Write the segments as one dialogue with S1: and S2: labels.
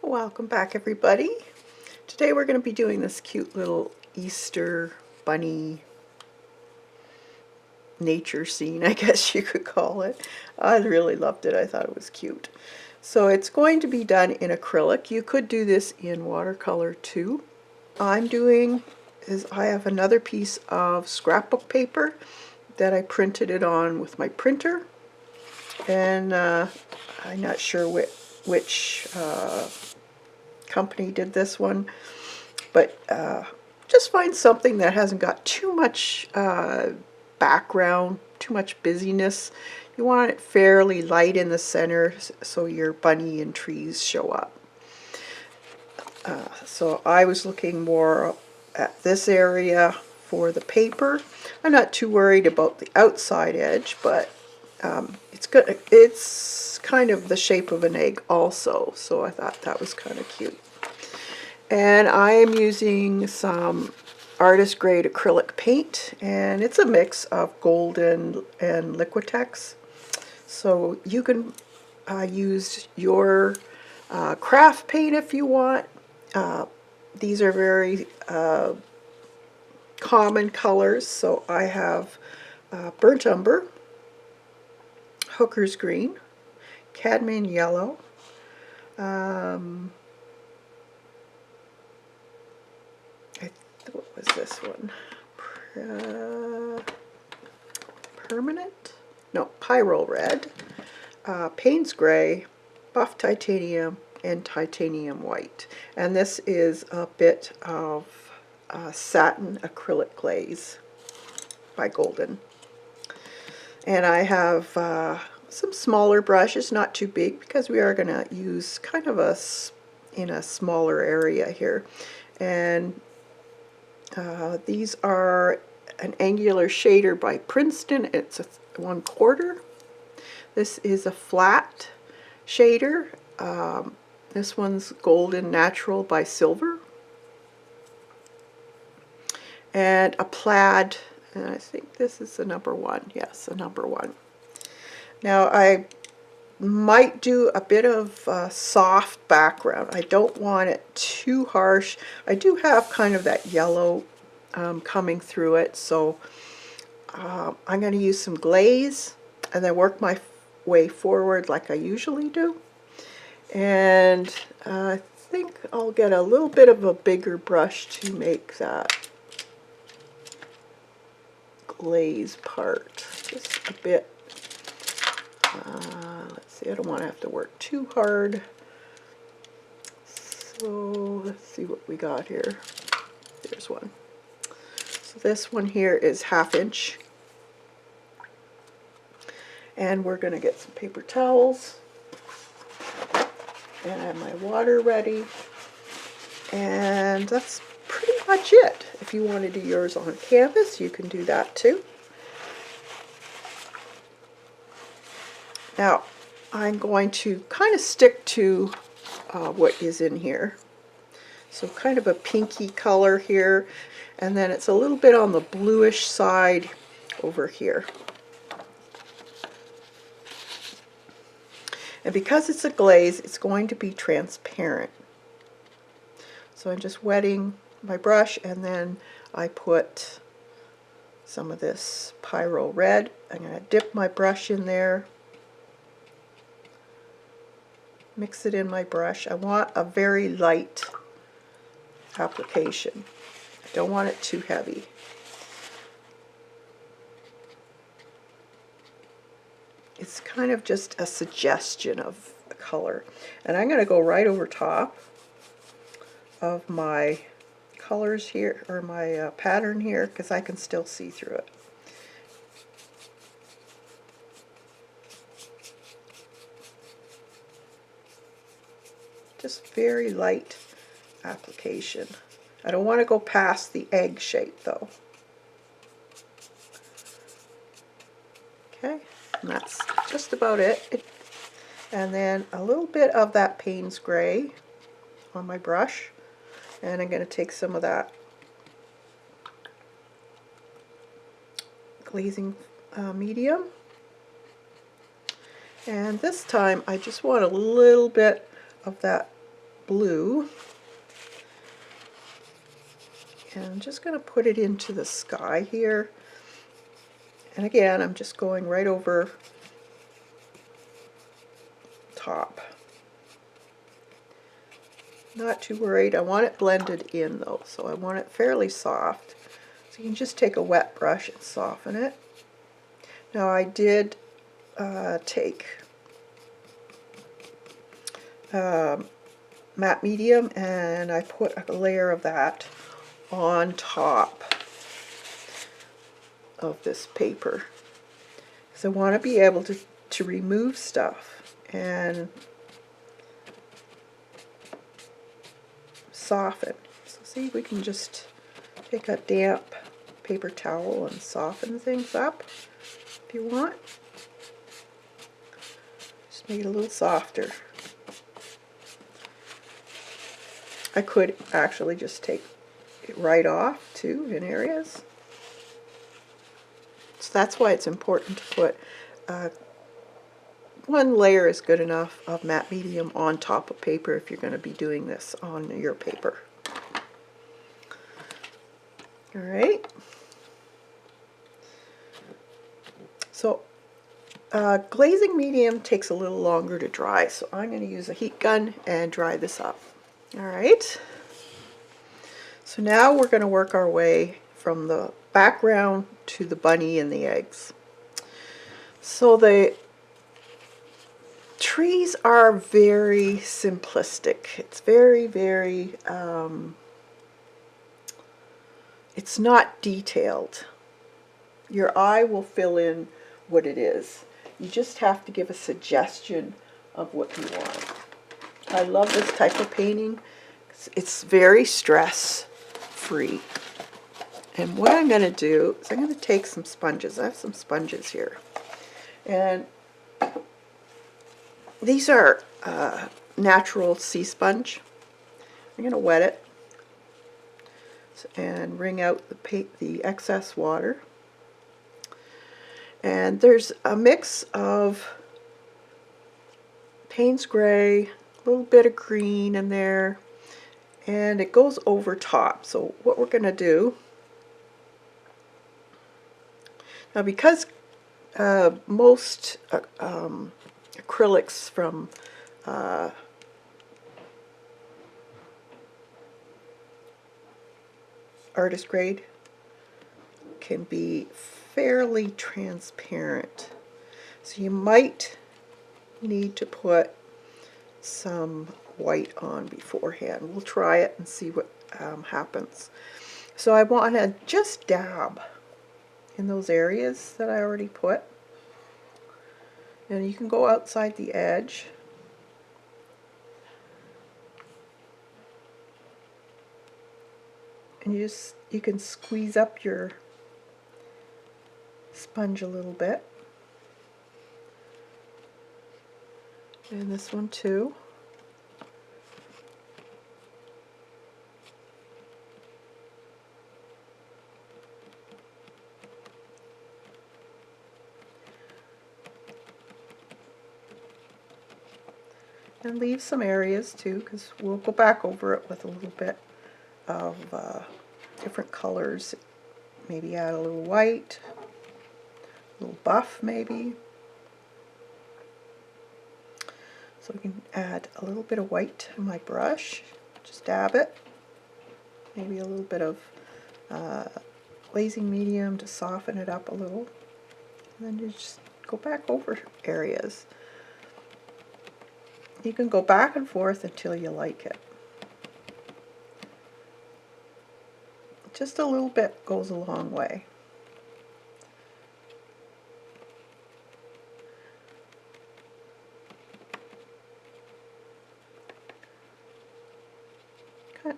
S1: Welcome back, everybody. Today we're going to be doing this cute little Easter bunny nature scene, I guess you could call it. I really loved it. I thought it was cute. So it's going to be done in acrylic. You could do this in watercolor too. I'm doing is I have another piece of scrapbook paper that I printed it on with my printer, and I'm not sure which company did this one, but just find something that hasn't got too much background, too much busyness. You want it fairly light in the center so your bunny and trees show up. So I was looking more at this area for the paper. I'm not too worried about the outside edge, but it's good. It's kind of the shape of an egg also, so I thought that was kind of cute. And I am using some artist grade acrylic paint, and it's a mix of golden and Liquitex. So you can use your craft paint if you want. These are very common colors, so I have burnt umber, hooker's green, cadmium yellow, what was this one? Permanent? No, Pyrrole red, Payne's gray, buff titanium, and titanium white. And this is a bit of satin acrylic glaze by Golden. And I have some smaller brushes, not too big, because we are going to use kind of in a smaller area here. And these are an angular shader by Princeton. It's a 1/4. This is a flat shader. This one's Golden Natural by Silver. And a plaid, and I think this is the number 1. Yes, the number 1. Now I might do a bit of soft background. I don't want it too harsh. I do have kind of that yellow coming through it, so I'm going to use some glaze and then work my way forward like I usually do. And I think I'll get a little bit of a bigger brush to make that glaze part. Just a bit. Let's see, I don't want to have to work too hard. So let's see what we got here. There's one. So this one here is 1/2 inch. And we're going to get some paper towels. And I have my water ready. And that's pretty much it. If you want to do yours on canvas, you can do that too. Now, I'm going to kind of stick to what is in here. So kind of a pinky color here, and then it's a little bit on the bluish side over here. And because it's a glaze, it's going to be transparent. So I'm just wetting my brush, and then I put some of this Pyrrole red. I'm going to dip my brush in there, mix it in my brush. I want a very light application. I don't want it too heavy. It's kind of just a suggestion of the color. And I'm going to go right over top of my colors here, or my pattern here, because I can still see through it. Just very light application. I don't want to go past the egg shape though. Okay, and that's just about it. And then a little bit of that Payne's gray on my brush, and I'm going to take some of that glazing medium, and this time I just want a little bit of that blue. And I'm just going to put it into the sky here. And again, I'm just going right over top. Not too worried. I want it blended in though, so I want it fairly soft. So you can just take a wet brush and soften it. Now I did take matte medium and I put a layer of that on top of this paper. So I want to be able to remove stuff and soften. So see, we can just take a damp paper towel and soften things up if you want. Just make it a little softer. I could actually just take it right off too in areas. So that's why it's important to put one layer is good enough of matte medium on top of paper if you're going to be doing this on your paper. Alright. So glazing medium takes a little longer to dry, so I'm going to use a heat gun and dry this up. Alright. So now we're going to work our way from the background to the bunny and the eggs. So the trees are very simplistic. It's very, it's not detailed. Your eye will fill in what it is. You just have to give a suggestion of what you want. I love this type of painting. It's very stress-free. And what I'm going to do is I'm going to take some sponges. I have some sponges here. And these are natural sea sponge. I'm going to wet it and wring out the excess water. And there's a mix of Payne's gray, a little bit of green in there, and it goes over top. So what we're going to do, now because most acrylics from artist grade can be fairly transparent, so you might need to put some white on beforehand. We'll try it and see what happens. So I want to just dab in those areas that I already put, and you can go outside the edge. And you can squeeze up your sponge a little bit. And this one too. And leave some areas too, because we'll go back over it with a little bit of different colors. Maybe add a little white, a little buff maybe. So we can add a little bit of white to my brush, just dab it. Maybe a little bit of glazing medium to soften it up a little. And then you just go back over areas. You can go back and forth until you like it. Just a little bit goes a long way.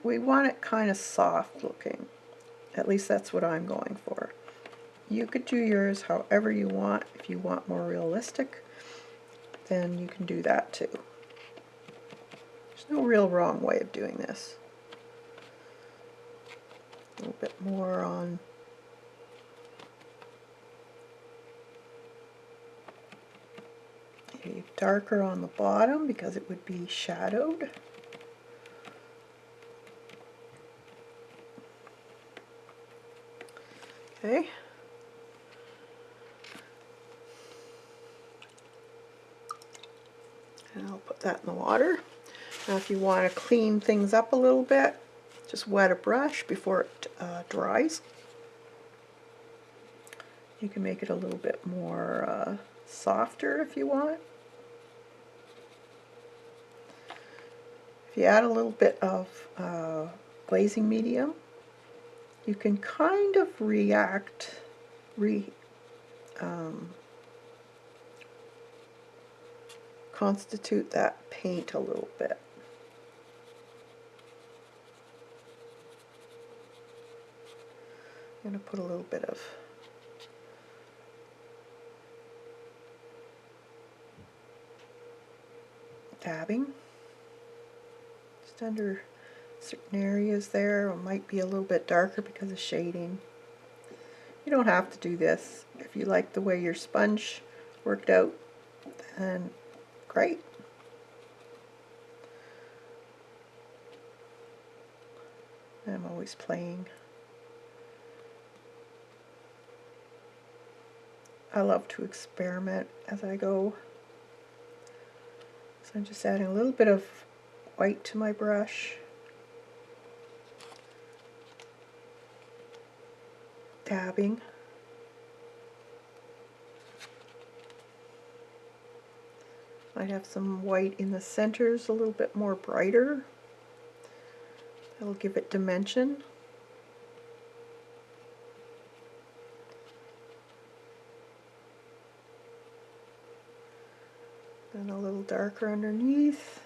S1: We want it kind of soft looking. At least that's what I'm going for. You could do yours however you want. If you want more realistic, then you can do that too. There's no real wrong way of doing this. A little bit more on maybe darker on the bottom because it would be shadowed. Okay. And I'll put that in the water. Now if you want to clean things up a little bit, just wet a brush before it dries. You can make it a little bit more softer if you want. If you add a little bit of glazing medium, you can kind of constitute that paint a little bit. I'm going to put a little bit of dabbing just under certain areas there. It might be a little bit darker because of shading. You don't have to do this. If you like the way your sponge worked out, then great. I'm always playing. I love to experiment as I go. So I'm just adding a little bit of white to my brush. Dabbing. Might have some white in the centers, a little bit more brighter. That'll give it dimension. Then a little darker underneath.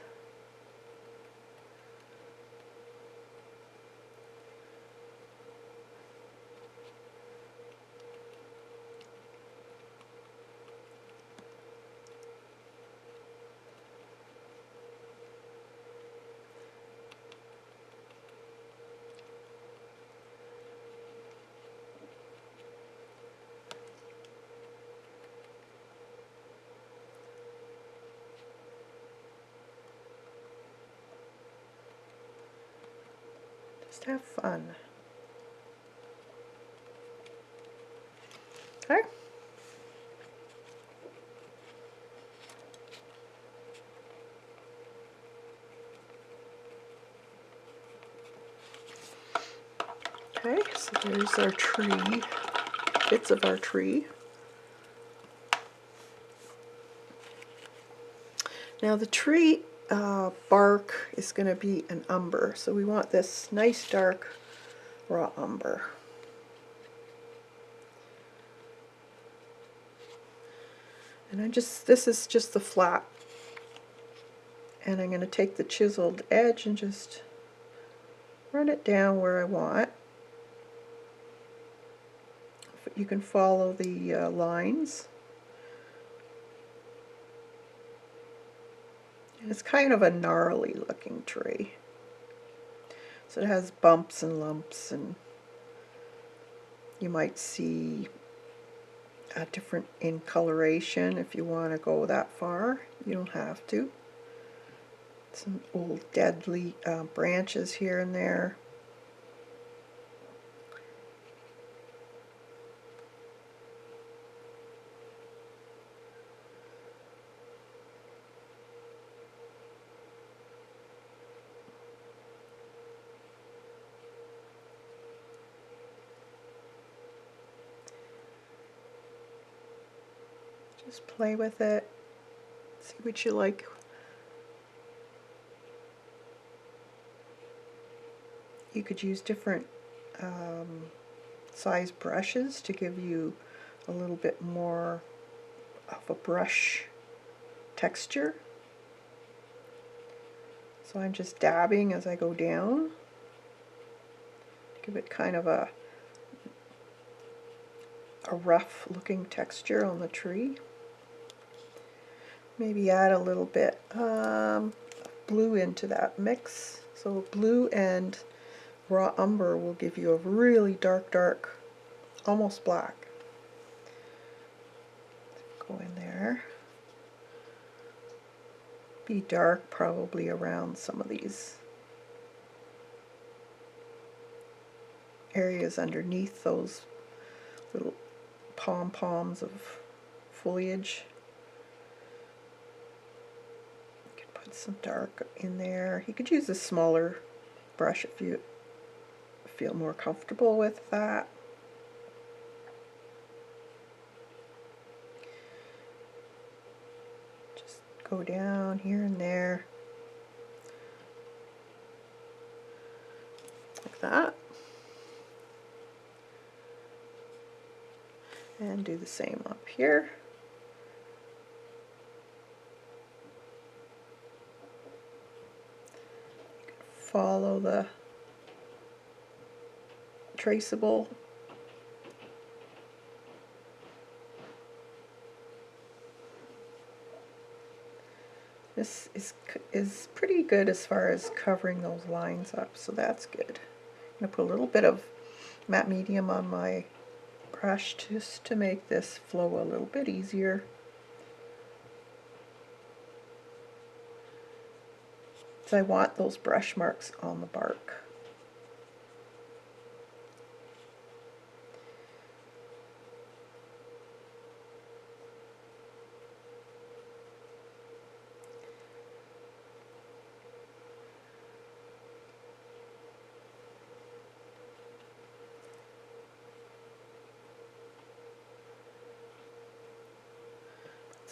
S1: Just have fun. Okay. Okay, so there's our tree, bits of our tree. Now the tree bark is going to be an umber, so we want this nice dark raw umber. And this is just the flat, and I'm going to take the chiseled edge and just run it down where I want. You can follow the lines. And it's kind of a gnarly looking tree. So it has bumps and lumps, and you might see a different in coloration if you want to go that far. You don't have to. Some old dead branches here and there. Just play with it, see what you like. You could use different size brushes to give you a little bit more of a brush texture. So I'm just dabbing as I go down to give it kind of a rough looking texture on the tree. Maybe add a little bit of blue into that mix. So blue and raw umber will give you a really dark, almost black. Go in there. Be dark probably around some of these areas underneath those little pom-poms of foliage. You could put some dark in there. You could use a smaller brush if you feel more comfortable with that. Just go down here and there like that. And do the same up here. Follow the traceable. This is pretty good as far as covering those lines up, so that's good. I'm going to put a little bit of matte medium on my brush just to make this flow a little bit easier. So I want those brush marks on the bark.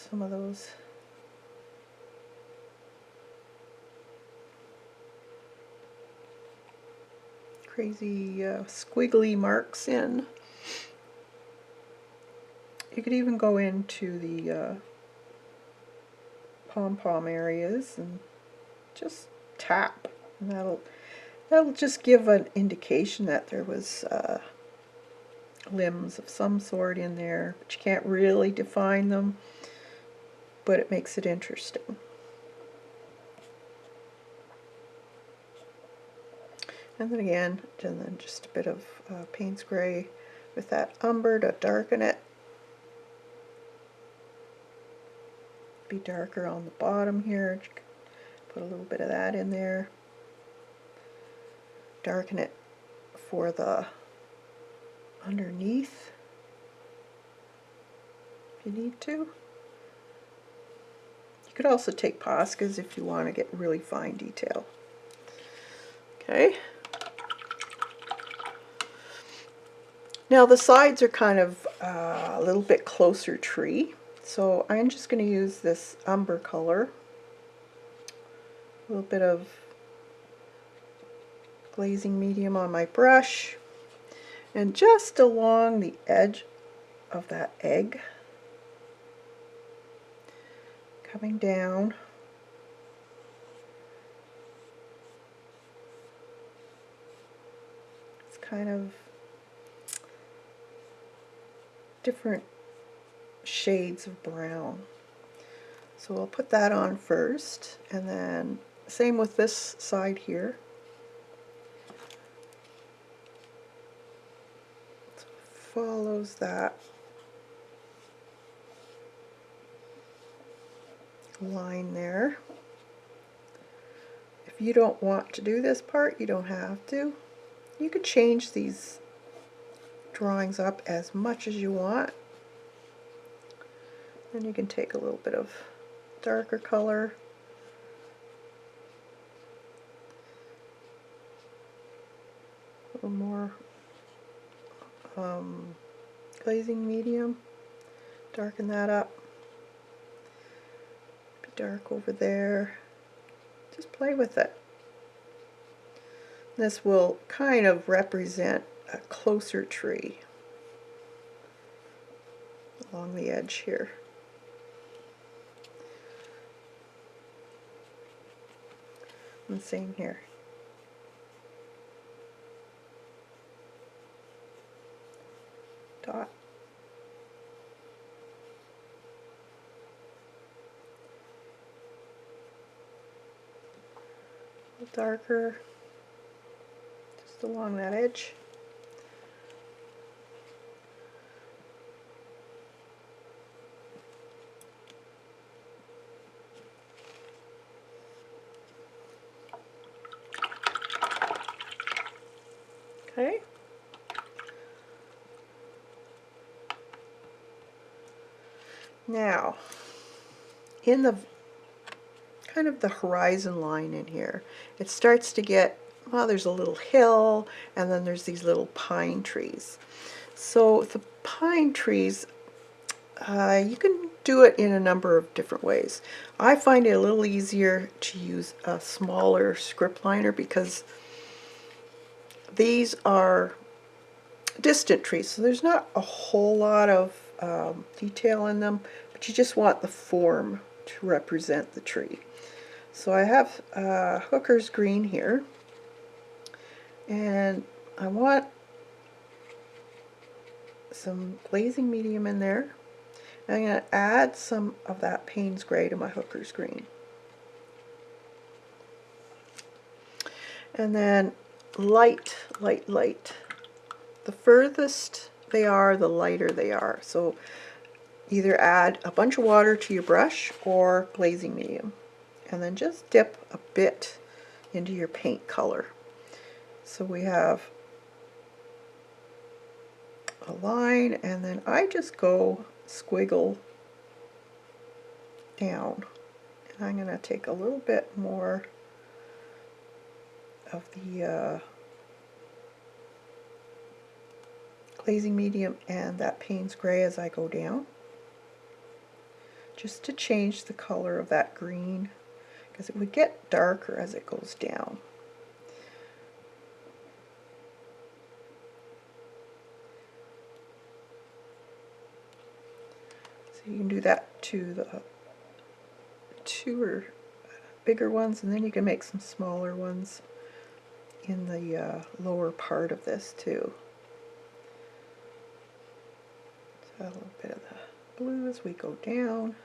S1: Some of those crazy squiggly marks in. You could even go into the pom-pom areas and just tap, and that'll just give an indication that there was limbs of some sort in there, but you can't really define them, but it makes it interesting. And then again, and then just a bit of Payne's gray with that umber to darken it. Be darker on the bottom here. Put a little bit of that in there. Darken it for the underneath if you need to. You could also take Poscas if you want to get really fine detail. Okay. Now the sides are kind of a little bit closer tree, so I'm just going to use this umber color, a little bit of glazing medium on my brush, and just along the edge of that egg, coming down. It's kind of different shades of brown. So I'll put that on first, and then same with this side here. So follows that line there. If you don't want to do this part, you don't have to. You could change these drawings up as much as you want. Then you can take a little bit of darker color, a little more glazing medium, darken that up, be dark over there, just play with it. This will kind of represent a closer tree along the edge here. And same here. Dot. A little darker, just along that edge. Okay. Now, in the kind of the horizon line in here, it starts to get, well, there's a little hill, and then there's these little pine trees. So the pine trees, you can do it in a number of different ways. I find it a little easier to use a smaller script liner because these are distant trees, so there's not a whole lot of detail in them, but you just want the form to represent the tree. So I have Hooker's green here, and I want some glazing medium in there. I'm going to add some of that Payne's gray to my Hooker's green. And then light, light, light. The furthest they are, the lighter they are. So either add a bunch of water to your brush or glazing medium. And then just dip a bit into your paint color. So we have a line, and then I just go squiggle down. And I'm going to take a little bit more of the glazing medium and that Payne's gray as I go down, just to change the color of that green, because it would get darker as it goes down. So you can do that to the two or bigger ones, and then you can make some smaller ones in the lower part of this too. So a little bit of the blue as we go down,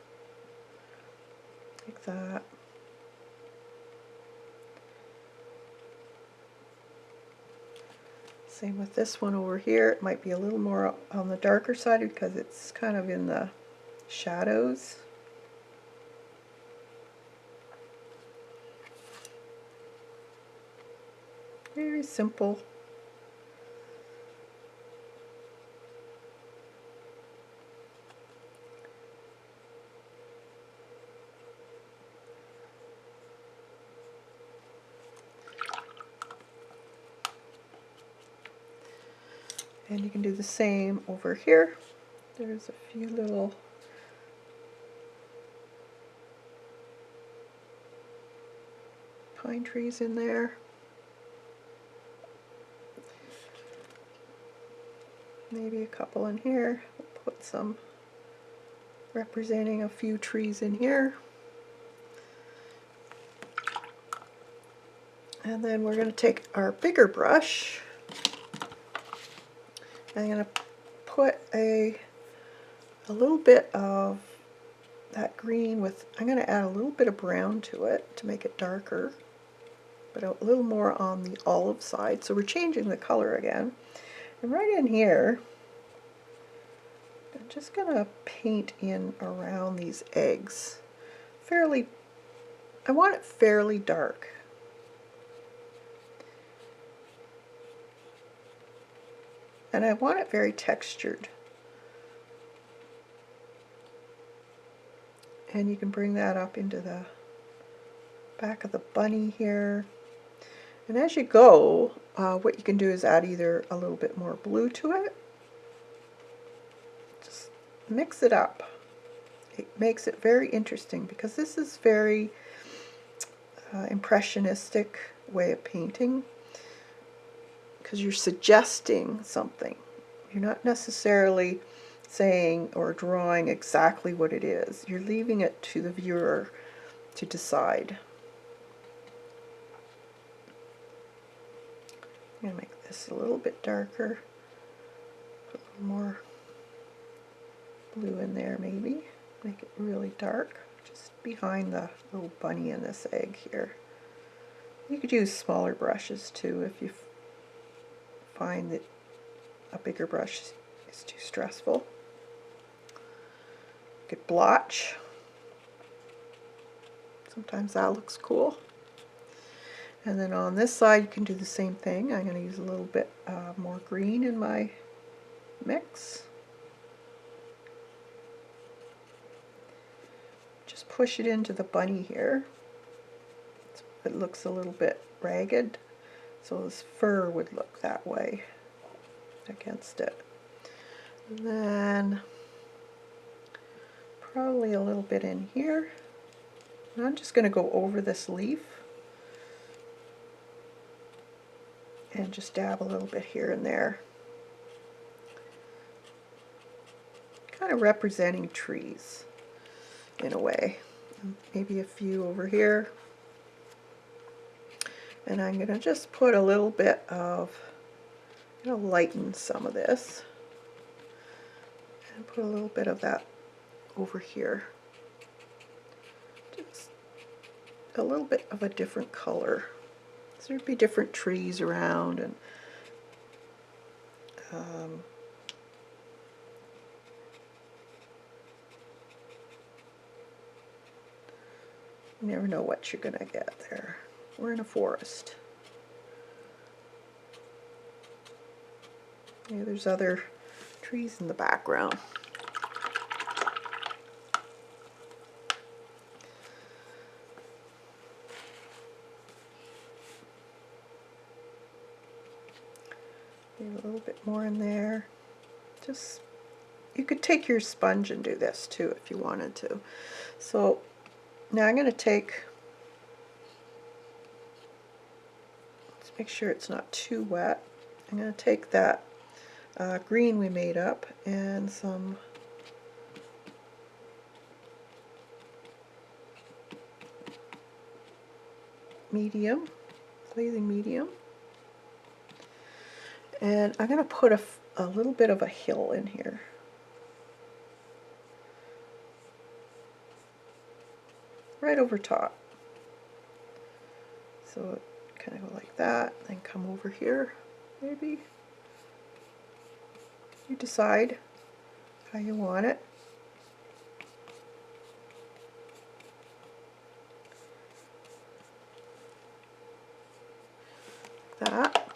S1: like that. Same with this one over here. It might be a little more on the darker side because it's kind of in the shadows. Very simple. And you can do the same over here. There's a few little pine trees in there. Maybe a couple in here. We'll put some representing a few trees in here. And then we're going to take our bigger brush. I'm going to put a little bit of that green with, I'm going to add a little bit of brown to it to make it darker, but a little more on the olive side. So we're changing the color again. And right in here, I'm just going to paint in around these eggs. I want it fairly dark. And I want it very textured. And you can bring that up into the back of the bunny here. And as you go, what you can do is add either a little bit more blue to it. Just mix it up. It makes it very interesting because this is very impressionistic way of painting, because you're suggesting something. You're not necessarily saying or drawing exactly what it is. You're leaving it to the viewer to decide. I'm going to make this a little bit darker. Put a little more blue in there maybe. Make it really dark. Just behind the little bunny in this egg here. You could use smaller brushes too if you find that a bigger brush is too stressful. You could blotch. Sometimes that looks cool. And then on this side you can do the same thing. I'm going to use a little bit more green in my mix. push it into the bunny here. It looks a little bit ragged, so his fur would look that way against it. And then probably a little bit in here. And I'm just going to go over this leaf and just dab a little bit here and there. Kind of representing trees in a way. Maybe a few over here. And I'm going to just put a little bit of, lighten some of this. And put a little bit of that over here. Just a little bit of a different color. So there'd be different trees around, and you never know what you're going to get there. We're in a forest. Maybe there's other trees in the background. Maybe a little bit more in there. Just, you could take your sponge and do this too if you wanted to. So now I'm going to take, let's make sure it's not too wet. I'm going to take that green we made up and some medium, glazing medium. And I'm going to put a little bit of a hill in here. Right over top. So kind of go like that, then come over here, maybe. You decide how you want it. That.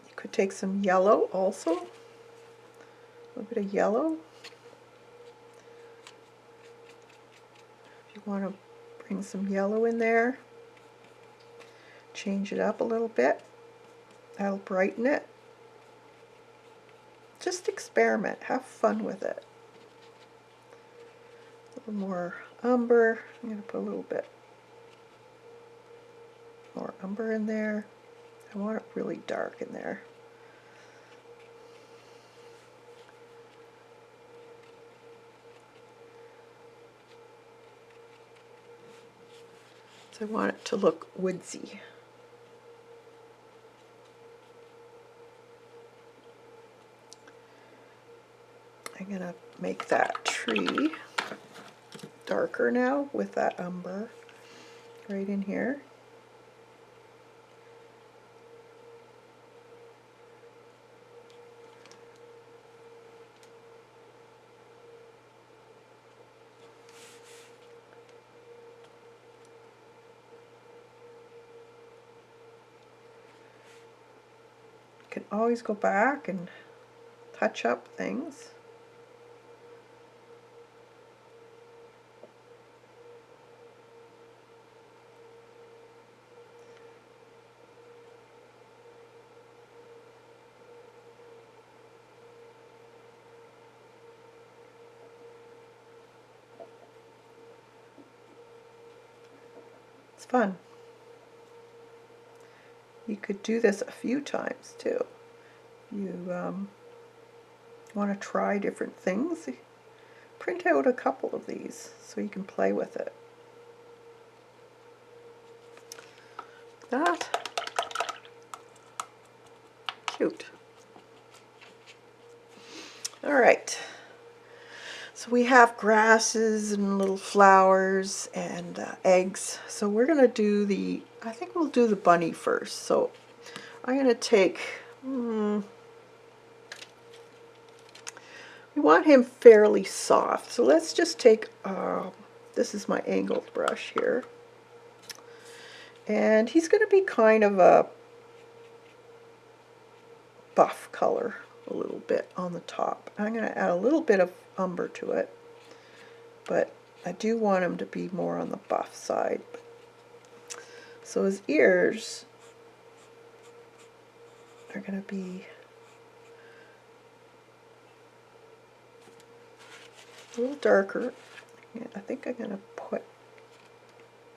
S1: You could take some yellow also. A little bit of yellow. If you want to bring some yellow in there, change it up a little bit. That'll brighten it. Just experiment. Have fun with it. A little more umber. I'm going to put a little bit more umber in there. I want it really dark in there. So I want it to look woodsy. I'm going to make that tree darker now with that umber right in here. You can always go back and touch up things. It's fun. You could do this a few times too. You want to try different things, print out a couple of these so you can play with it. That. Cute. All right. So we have grasses and little flowers and eggs. So we're going to do I think we'll do the bunny first. So I'm going to take, we want him fairly soft. So let's just take, this is my angled brush here. And he's going to be kind of a buff color, a little bit on the top. I'm going to add a little bit of umber to it, but I do want him to be more on the buff side. So his ears are going to be a little darker. Yeah, I think I'm going to put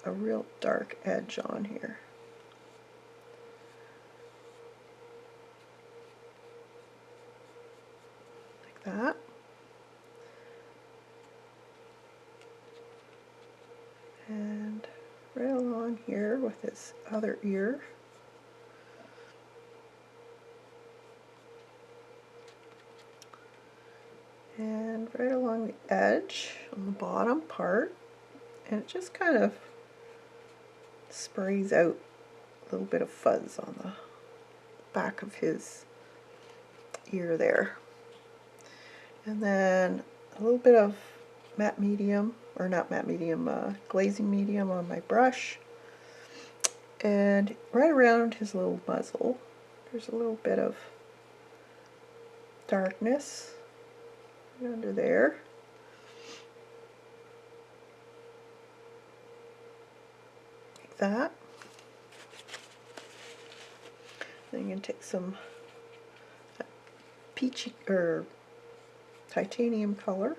S1: a real dark edge on here. Like that. And right along here with his other ear. And right along the edge on the bottom part. And it just kind of sprays out a little bit of fuzz on the back of his ear there. And then a little bit of matte medium, or not matte medium, glazing medium on my brush. And right around his little muzzle, there's a little bit of darkness right under there. Like that. Then you can take some peachy or titanium color,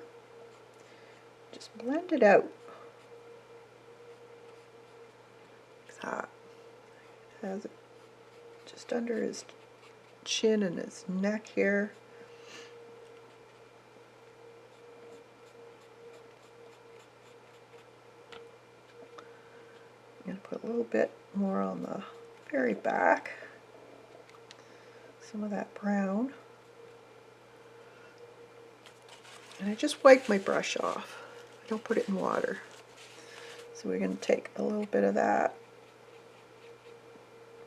S1: just blend it out. Like that. Has it just under his chin and his neck here. I'm going to put a little bit more on the very back, some of that brown. And I just wipe my brush off. I don't put it in water. So we're going to take a little bit of that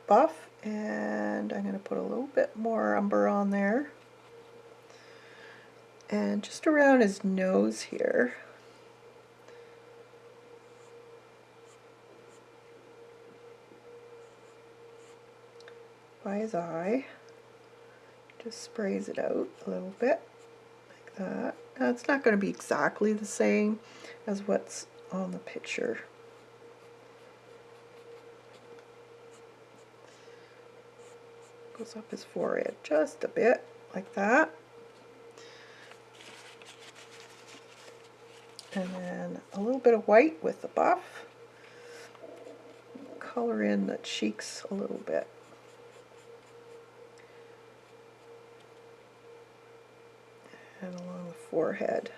S1: buff, and I'm going to put a little bit more umber on there. And just around his nose here. By his eye. Just sprays it out a little bit, like that. Now it's not going to be exactly the same as what's on the picture. Goes up his forehead just a bit, like that. And then a little bit of white with the buff. Color in the cheeks a little bit. And along the forehead.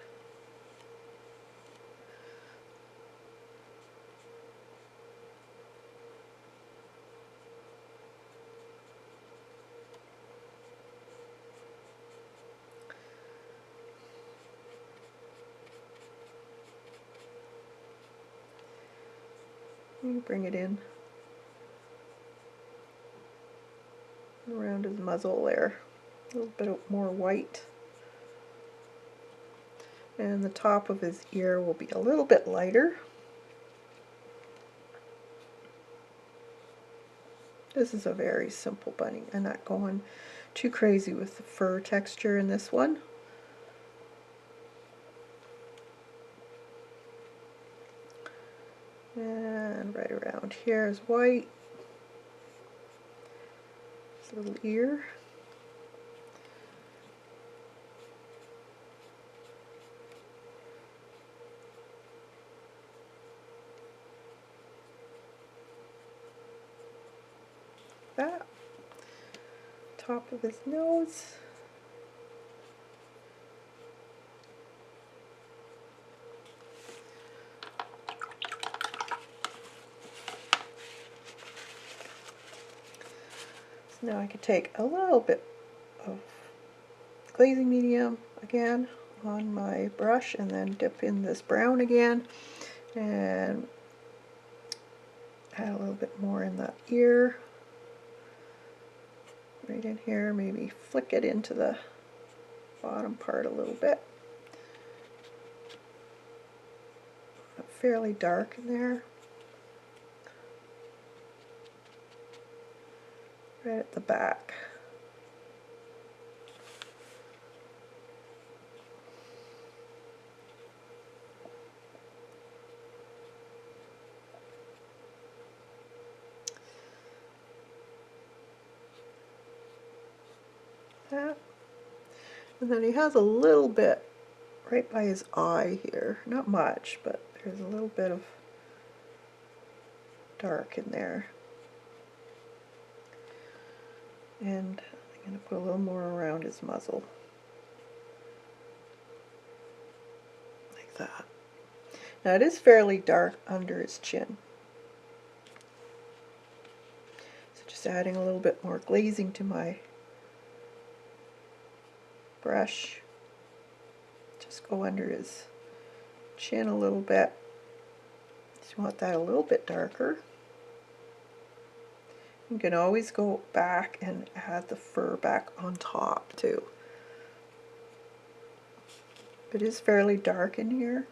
S1: You bring it in around his muzzle there. A little bit more white. And the top of his ear will be a little bit lighter. This is a very simple bunny. I'm not going too crazy with the fur texture in this one. And right around here is white. His little ear. That. Top of his nose. So now I could take a little bit of glazing medium again on my brush and then dip in this brown again and add a little bit more in the ear. Right in here, maybe flick it into the bottom part a little bit. Fairly dark in there. Right at the back. that. And then he has a little bit right by his eye here. Not much, but there's a little bit of dark in there. And I'm going to put a little more around his muzzle. Like that. Now it is fairly dark under his chin. So just adding a little bit more glazing to my brush. Just go under his chin a little bit. Just want that a little bit darker. You can always go back and add the fur back on top too. It is fairly dark in here.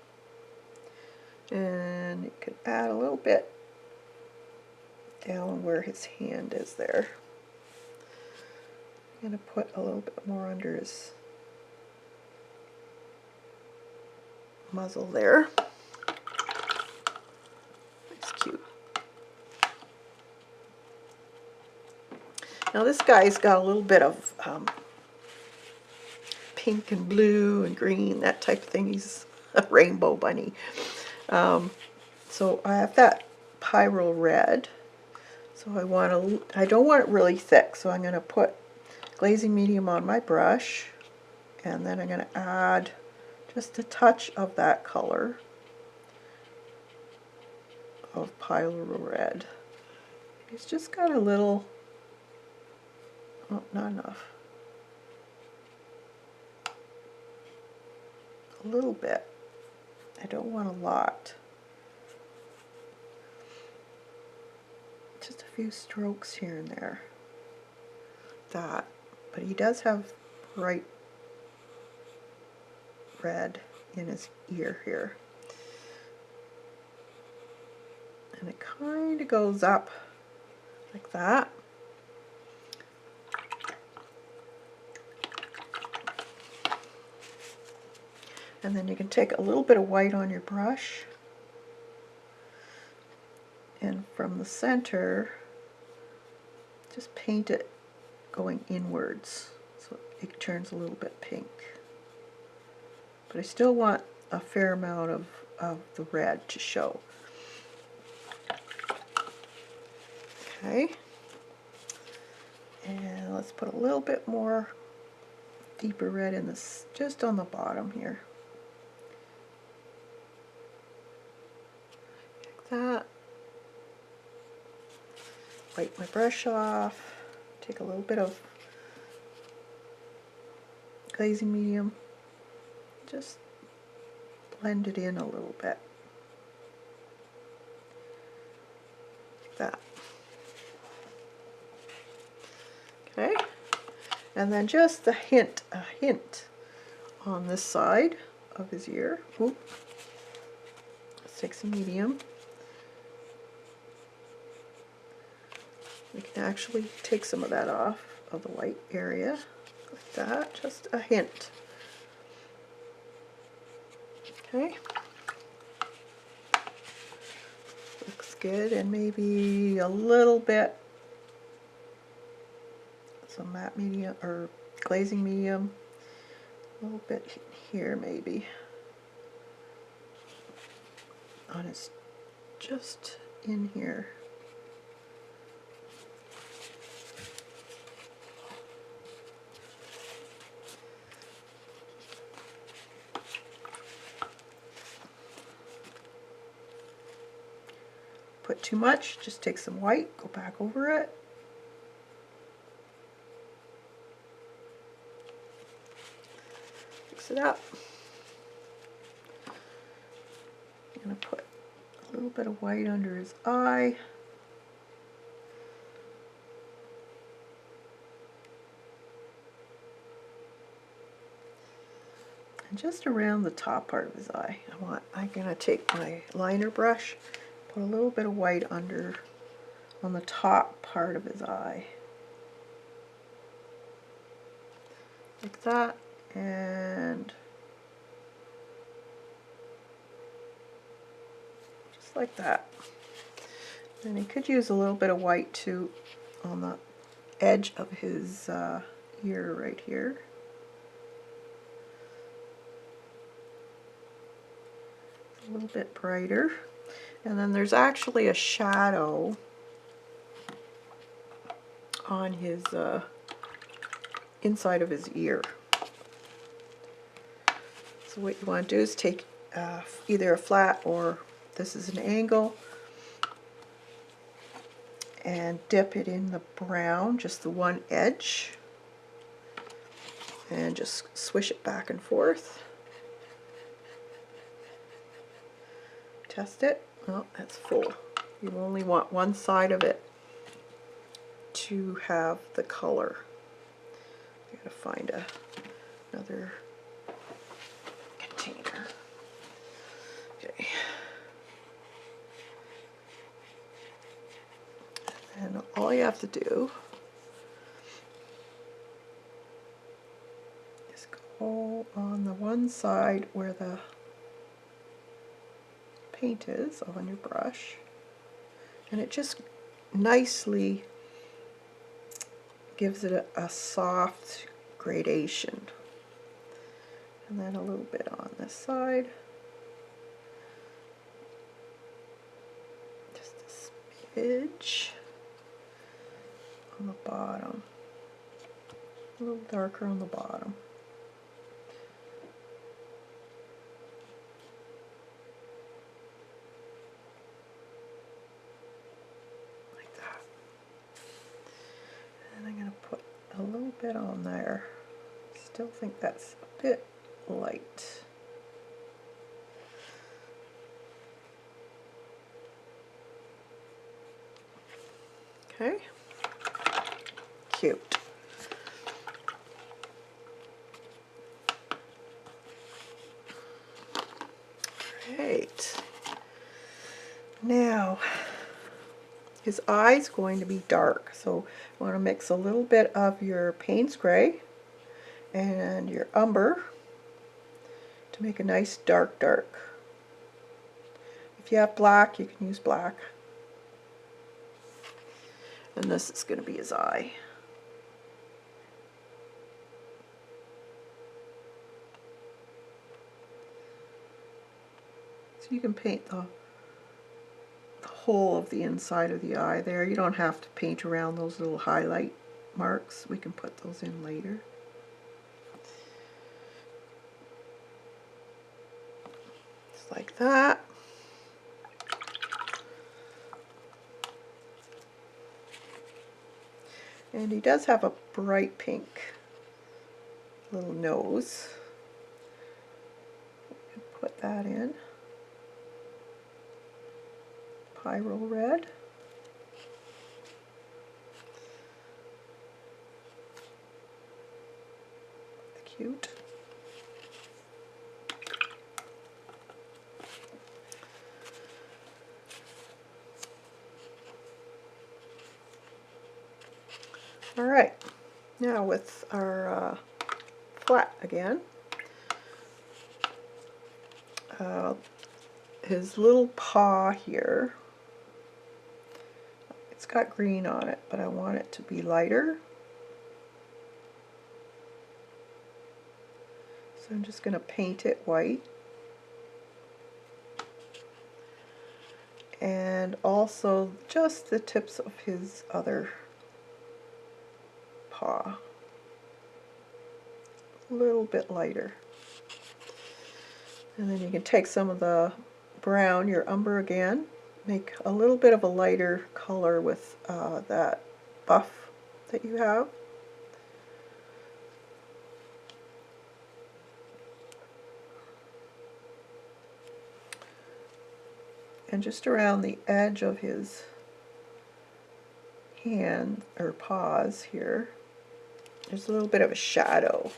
S1: And you could add a little bit down where his hand is there. I'm going to put a little bit more under his muzzle there. That's cute. Now this guy's got a little bit of pink and blue and green, that type of thing. He's a rainbow bunny. So I have that pyro red. So I don't want it really thick, so I'm going to put glazing medium on my brush, and then I'm going to add just a touch of that color of pyro red. It's just got a little, oh, not enough. A little bit. I don't want a lot. Just a few strokes here and there. That. But he does have bright red in his ear here. And it kind of goes up like that. And then you can take a little bit of white on your brush, and from the center just paint it going inwards so it turns a little bit pink. But I still want a fair amount of the red to show. Okay, and let's put a little bit more deeper red in this, just on the bottom here. That. Wipe my brush off, take a little bit of glazing medium, just blend it in a little bit. Like that. Okay, and then just a hint on this side of his ear. Oop. Let's take some medium. We can actually take some of that off of the white area, like that, just a hint. Okay. Looks good, and maybe a little bit, some matte medium, or glazing medium, a little bit here maybe. On his, just in here. Put too much, just take some white, go back over it. Mix it up. I'm going to put a little bit of white under his eye. And just around the top part of his eye. I'm going to take my liner brush, put a little bit of white under on the top part of his eye. Like that, and just like that. And he could use a little bit of white too on the edge of his ear right here. A little bit brighter. And then there's actually a shadow on his inside of his ear. So what you want to do is take either a flat or this is an angle and dip it in the brown, just the one edge, and just swish it back and forth. Test it. Oh, that's full. You only want one side of it to have the color. I gotta find another container. Okay. And all you have to do is go on the one side where the paint is on your brush, and it just nicely gives it a soft gradation. And then a little bit on this side. Just a smidge on the bottom. A little darker on the bottom. Like that. And I'm going to put a little bit on there. Still think that's a bit light. Okay. Cute. Great. Now, his eye's going to be dark, so you want to mix a little bit of your Payne's Gray and your Umber to make a nice dark. If you have black, you can use black. And this is going to be his eye. So you can paint the whole of the inside of the eye there. You don't have to paint around those little highlight marks. We can put those in later. Just like that. And he does have a bright pink little nose. Put that in. Pyro red. Cute. All right, now with our flat again, his little paw here, it's got green on it, but I want it to be lighter. So I'm just going to paint it white. And also just the tips of his other paw. A little bit lighter. And then you can take some of the brown, your umber again, make a little bit of a lighter color with that buff that you have. And just around the edge of his hand or paws here, there's a little bit of a shadow.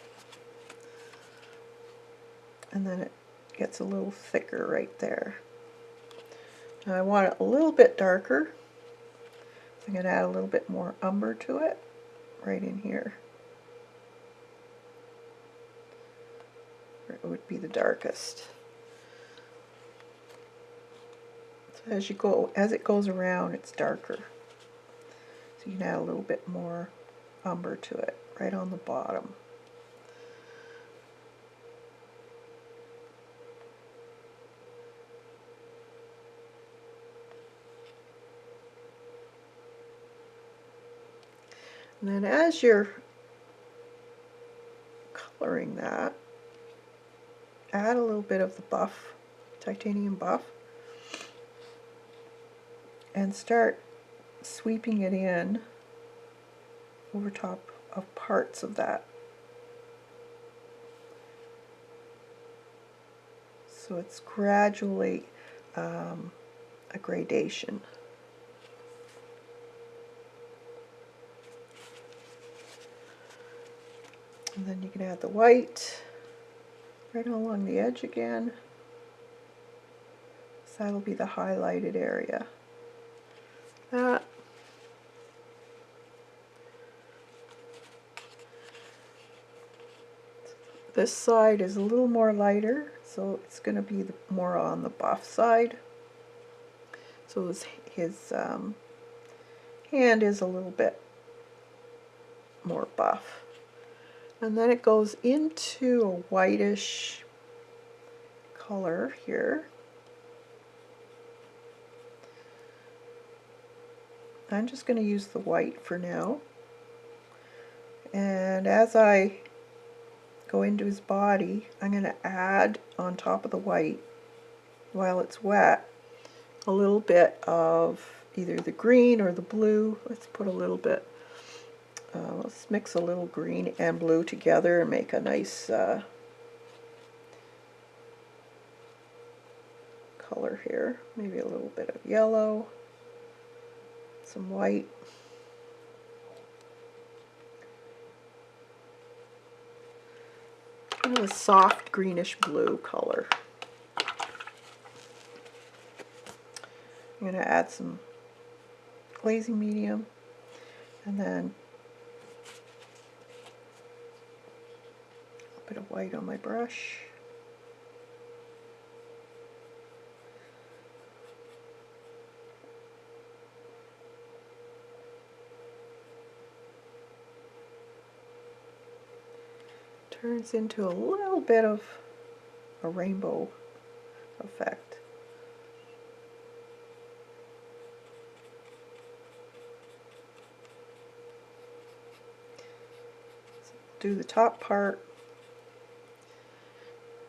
S1: And then it gets a little thicker right there. Now I want it a little bit darker, so I'm going to add a little bit more umber to it, right in here. Where it would be the darkest. So as it goes around, it's darker. So you can add a little bit more umber to it, right on the bottom. And then as you're coloring that, add a little bit of the buff, titanium buff, and start sweeping it in over top of parts of that. So it's gradually a gradation. And then you can add the white right along the edge again. So that'll be the highlighted area. That. This side is a little more lighter, so it's going to be more on the buff side. So his hand is a little bit more buff. And then it goes into a whitish color here. I'm just going to use the white for now. And as I go into his body, I'm going to add on top of the white, while it's wet, a little bit of either the green or the blue. Let's put a little bit, let's mix a little green and blue together and make a nice color here. Maybe a little bit of yellow, some white. Kind of a soft greenish blue color. I'm going to add some glazing medium and then a bit of white on my brush. Turns into a little bit of a rainbow effect. So do the top part,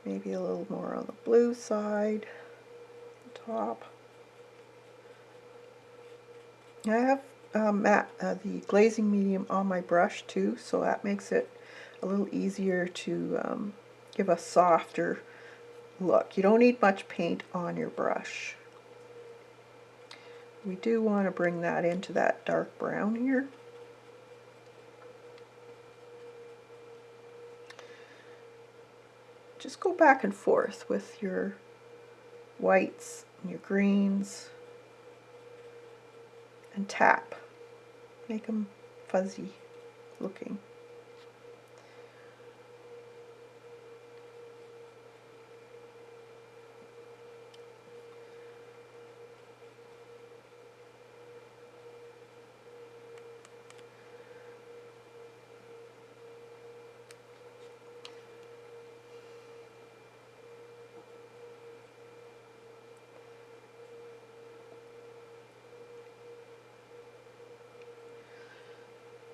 S1: maybe a little more on the blue side, the top. I have the glazing medium on my brush too, so that makes it a little easier to give a softer look. You don't need much paint on your brush. We do want to bring that into that dark brown here. Just go back and forth with your whites and your greens and tap. Make them fuzzy looking.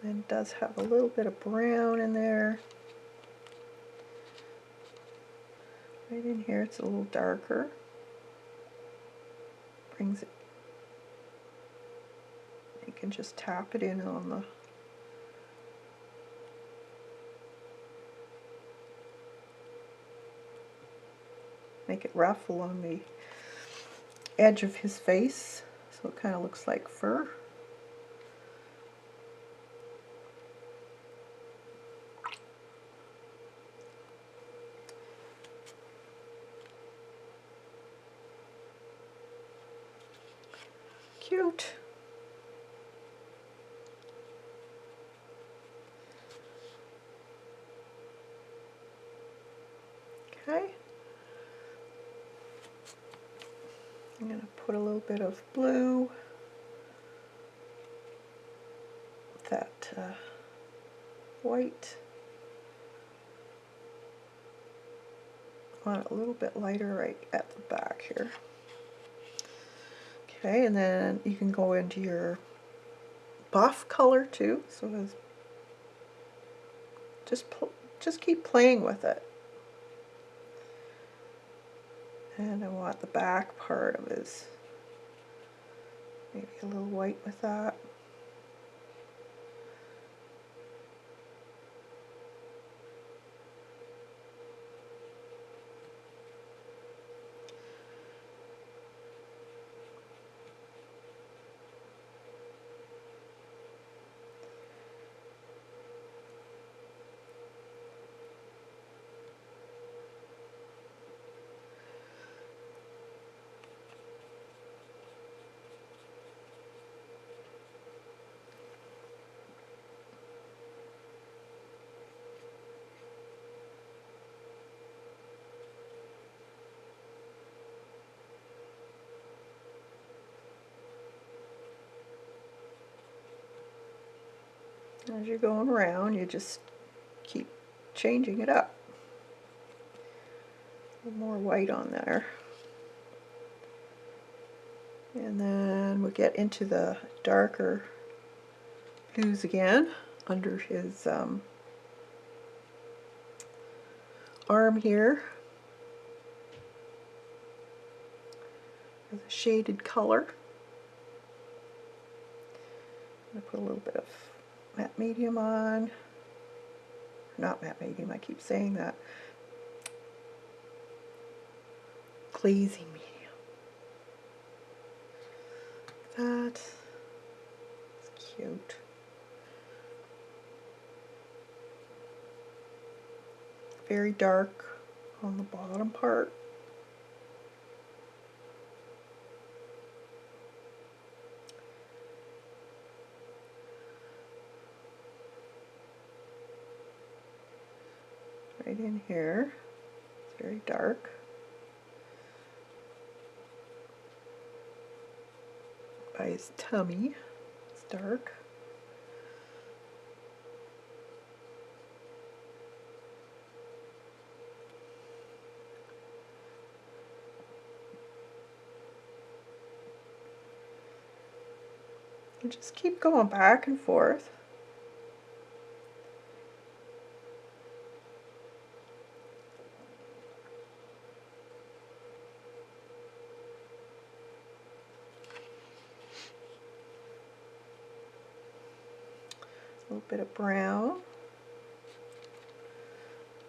S1: And it does have a little bit of brown in there. Right in here it's a little darker. Brings it, you can just tap it in on the make it rough along the edge of his face, so it kind of looks like fur. Cute. Okay. I'm going to put a little bit of blue. That white. I want it a little bit lighter right at the back here. Okay, and then you can go into your buff color too. So it's just keep playing with it. And I want the back part of his, maybe a little white with that. As you're going around, you just keep changing it up. A little more white on there. And then we'll get into the darker blues again under his arm here. With a shaded color. I'm going to put a little bit of matte medium on. Not matte medium, I keep saying that. Glazing medium. That's cute. Very dark on the bottom part. Right in here. It's very dark. By his tummy, it's dark. And just keep going back and forth. A little bit of brown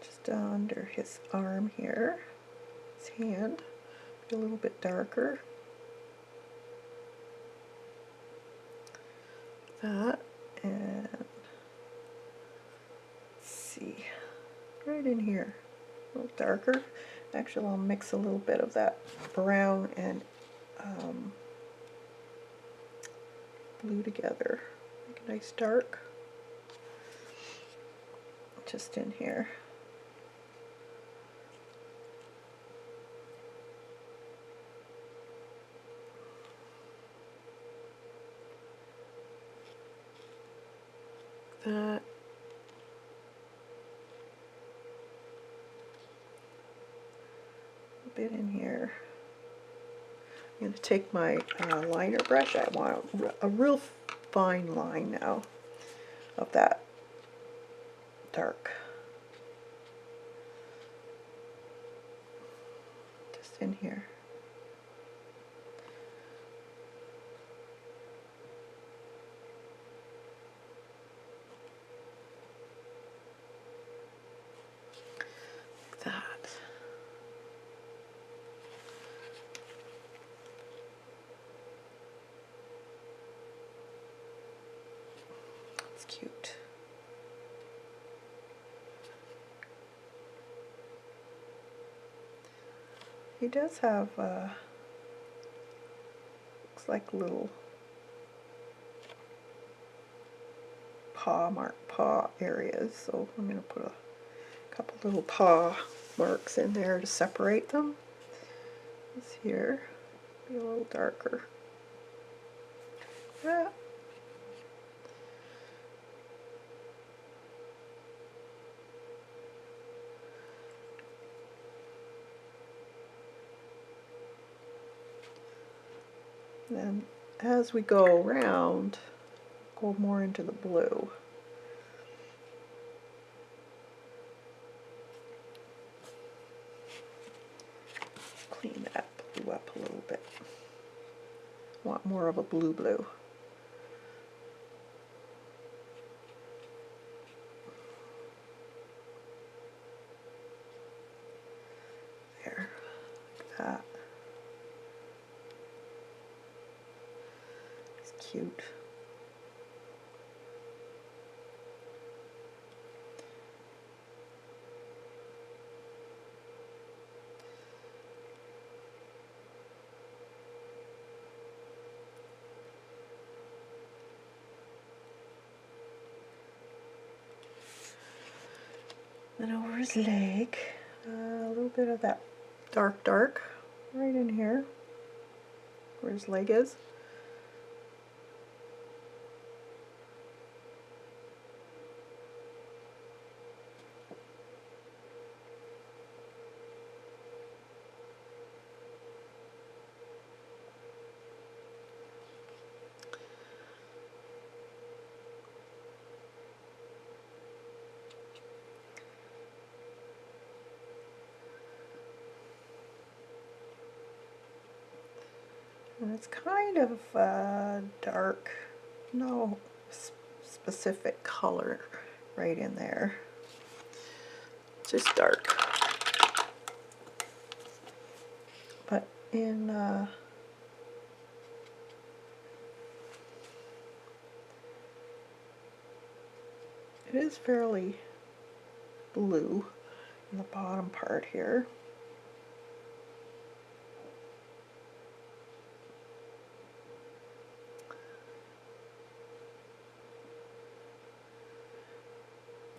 S1: just under his arm here, his hand, be a little bit darker. That, and let's see, right in here, a little darker. Actually, I'll mix a little bit of that brown and blue together, make a nice dark. Just in here. That. A bit in here. I'm going to take my liner brush. I want a real fine line now of that dark. Just in here. Like that. It's cute. He does have, looks like little paw areas, so I'm going to put a couple little paw marks in there to separate them. This here, be a little darker. Yeah. Then as we go around, go more into the blue. Clean that blue up a little bit. Want more of a blue. There, like that. It's cute. Then over his leg, a little bit of that dark right in here, where his leg is. And it's kind of dark, no specific color right in there, just dark. But in it is fairly blue in the bottom part here.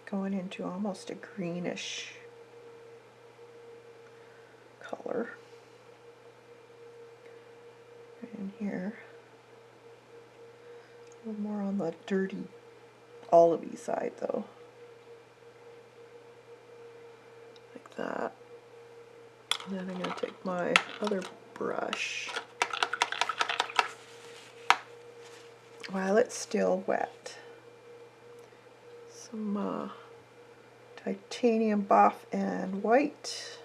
S1: Going into almost a greenish color right in here. A little more on the dirty olivey side though. Like that. And then I'm going to take my other brush while it's still wet. Some titanium buff and white.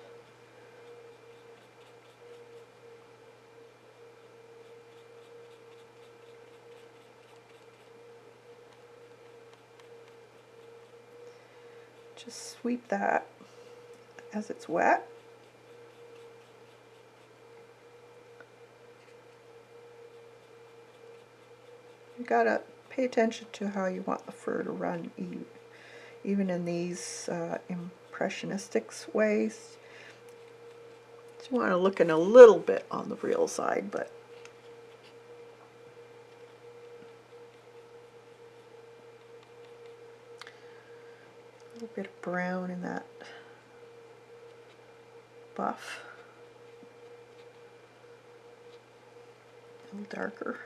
S1: Just sweep that as it's wet. You gotta pay attention to how you want the fur to run, even in these impressionistic ways. Just want to look in a little bit on the real side, but a little bit of brown in that buff. A little darker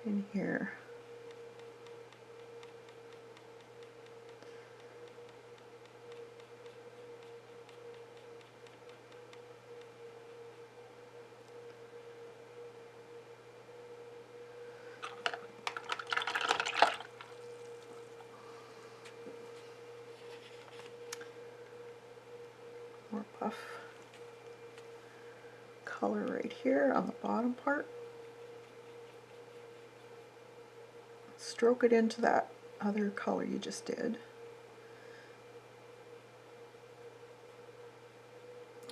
S1: in here. More buff color right here on the bottom part. Stroke it into that other color you just did.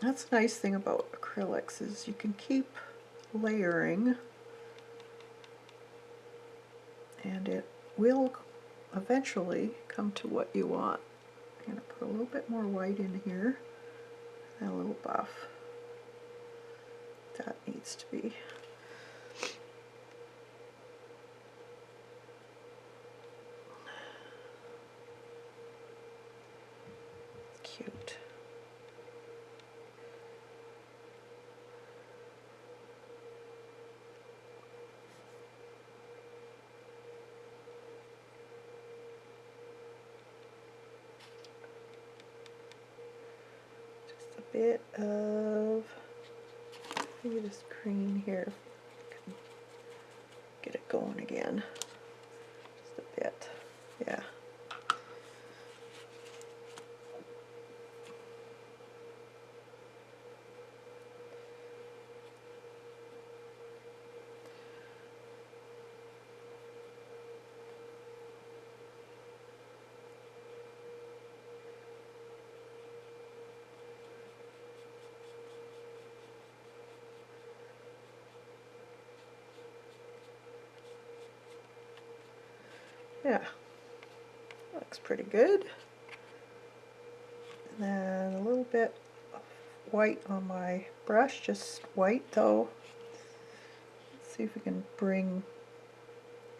S1: That's the nice thing about acrylics is you can keep layering and it will eventually come to what you want. I'm going to put a little bit more white in here and a little buff. That needs to be. Cute. Just a bit of Maybe this green here, get it going again, just a bit, yeah. Yeah, looks pretty good. And then a little bit of white on my brush, just white though. Let's see if we can bring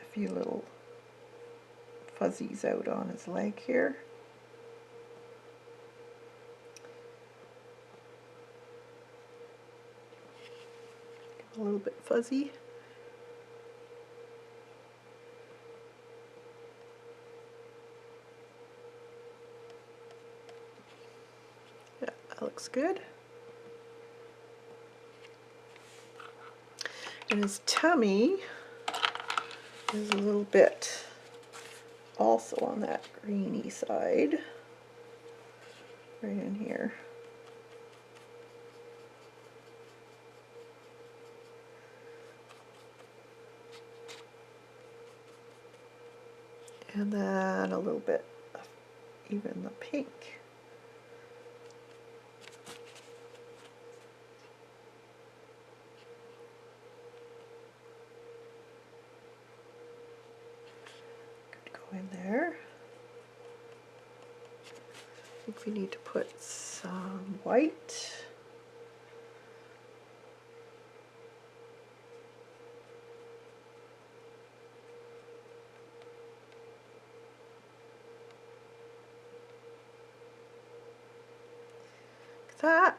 S1: a few little fuzzies out on his leg here. A little bit fuzzy. Yeah, that looks good. And his tummy is a little bit also on that greeny side, right in here. And then a little bit of even the pink. Could go in there. I think we need to put some white. Like that.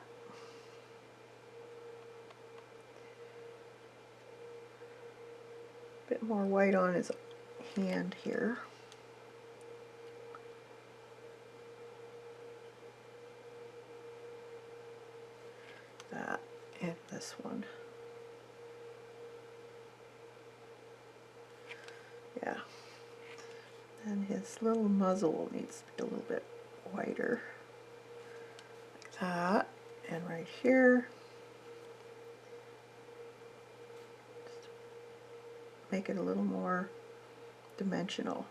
S1: Bit more white on his hand here. That and this one. Yeah. And his little muzzle needs to be a little bit whiter. Like that. And right here. Just make it a little more dimensional.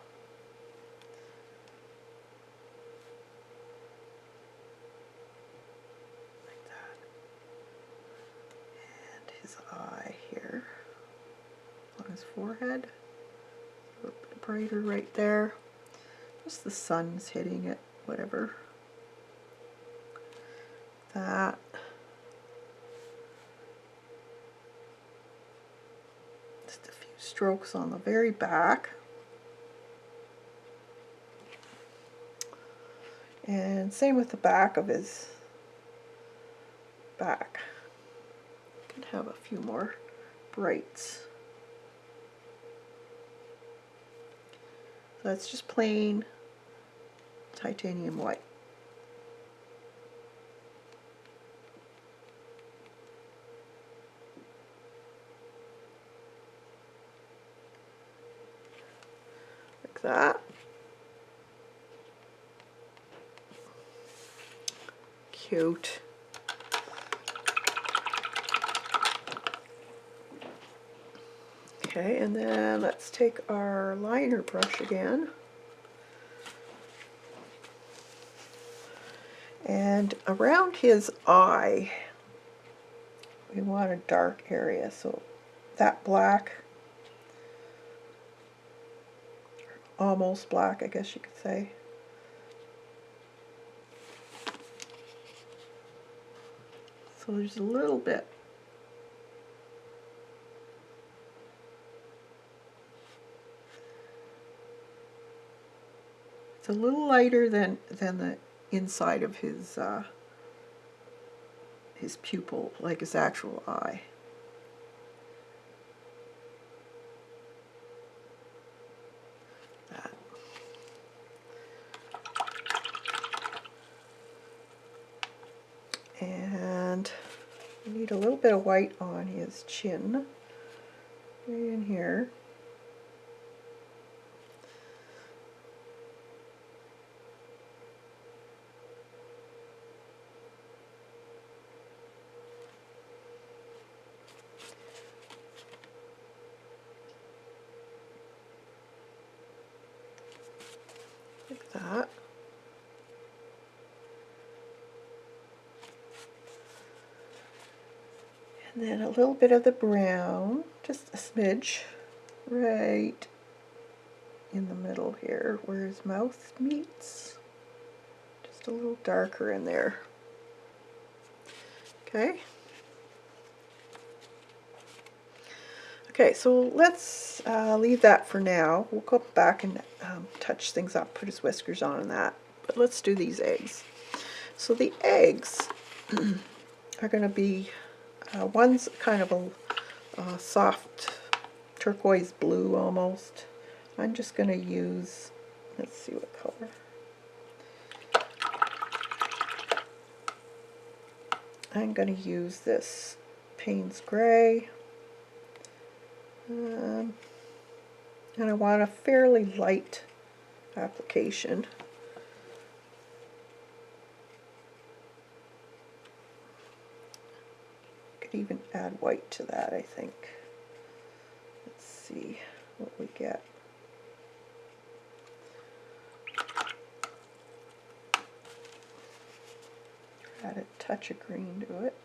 S1: Like that. And his eye here. On his forehead. A little bit brighter right there. Just the sun's hitting it, whatever. That. Just a few strokes on the very back. And same with the back of his back. Could have a few more brights. So that's just plain titanium white. Like that. Cute. Okay, and then let's take our liner brush again. And around his eye, we want a dark area, so that black, almost black, I guess you could say. So there's a little bit. It's a little lighter than the inside of his pupil, like his actual eye. That. And we need need a little bit of white on his chin, right in here. Like that. And then a little bit of the brown, just a smidge, right in the middle here where his mouth meets. Just a little darker in there. Okay. Okay, so let's leave that for now. We'll go back and touch things up, put his whiskers on and that. But let's do these eggs. So the eggs are going to be, one's kind of a soft turquoise blue almost. I'm just going to use, let's see what color. I'm going to use this Payne's Gray. And I want a fairly light application. Could even add white to that, I think. Let's see what we get. Add a touch of green to it.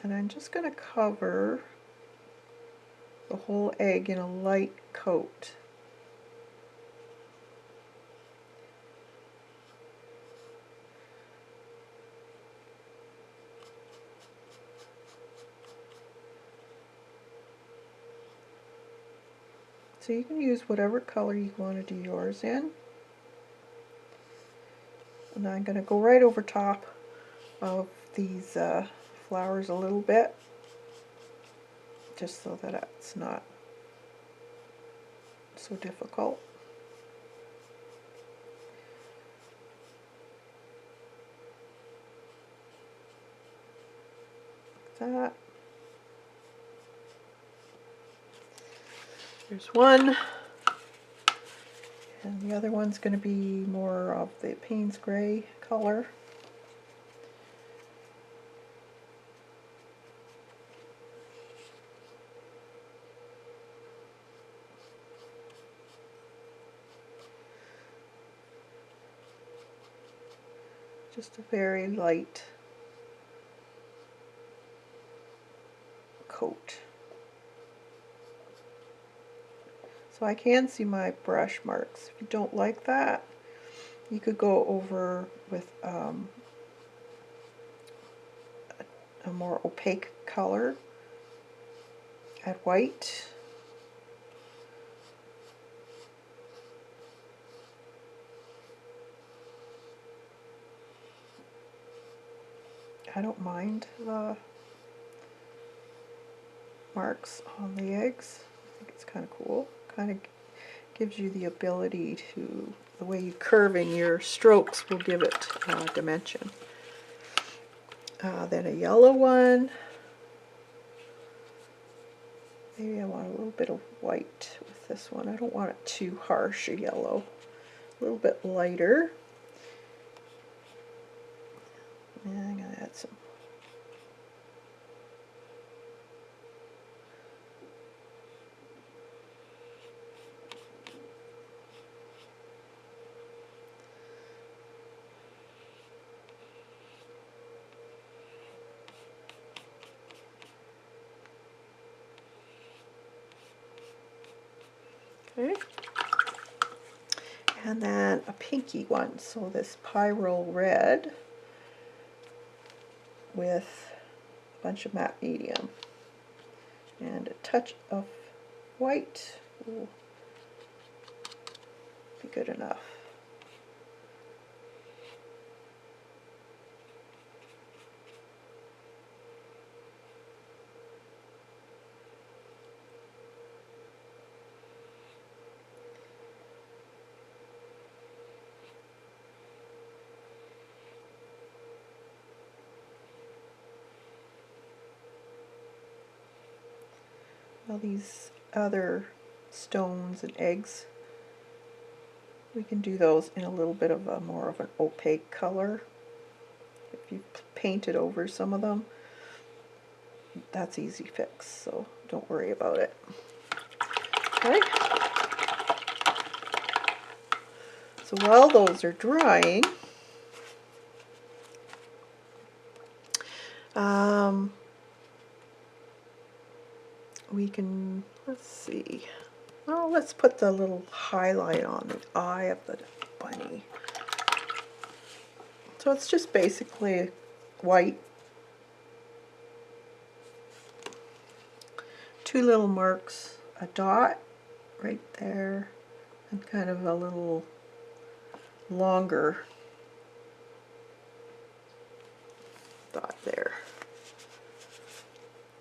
S1: And I'm just going to cover the whole egg in a light coat. So you can use whatever color you want to do yours in. And I'm going to go right over top of these flowers a little bit, just so that it's not so difficult. Like that. There's one. And the other one's going to be more of the Payne's Gray color. Just a very light coat. So I can see my brush marks. If you don't like that, you could go over with a more opaque color. Add white. I don't mind the marks on the eggs. I think it's kind of cool. Kind of gives you the ability to, the way you're curving your strokes will give it dimension. Then a yellow one. Maybe I want a little bit of white with this one. I don't want it too harsh a yellow. A little bit lighter. And I'm going to add some. Okay. And then a pinky one. So this Pyrrole Red with a bunch of matte medium. And a touch of white will be good enough. all these other stones and eggs, we can do those in a little bit of a more of an opaque color. If you painted over some of them, that's easy fix, so don't worry about it. Okay. So while those are drying, we can, let's see, well, let's put the little highlight on the eye of the bunny. So it's just basically white, two little marks, a dot right there, and kind of a little longer dot there.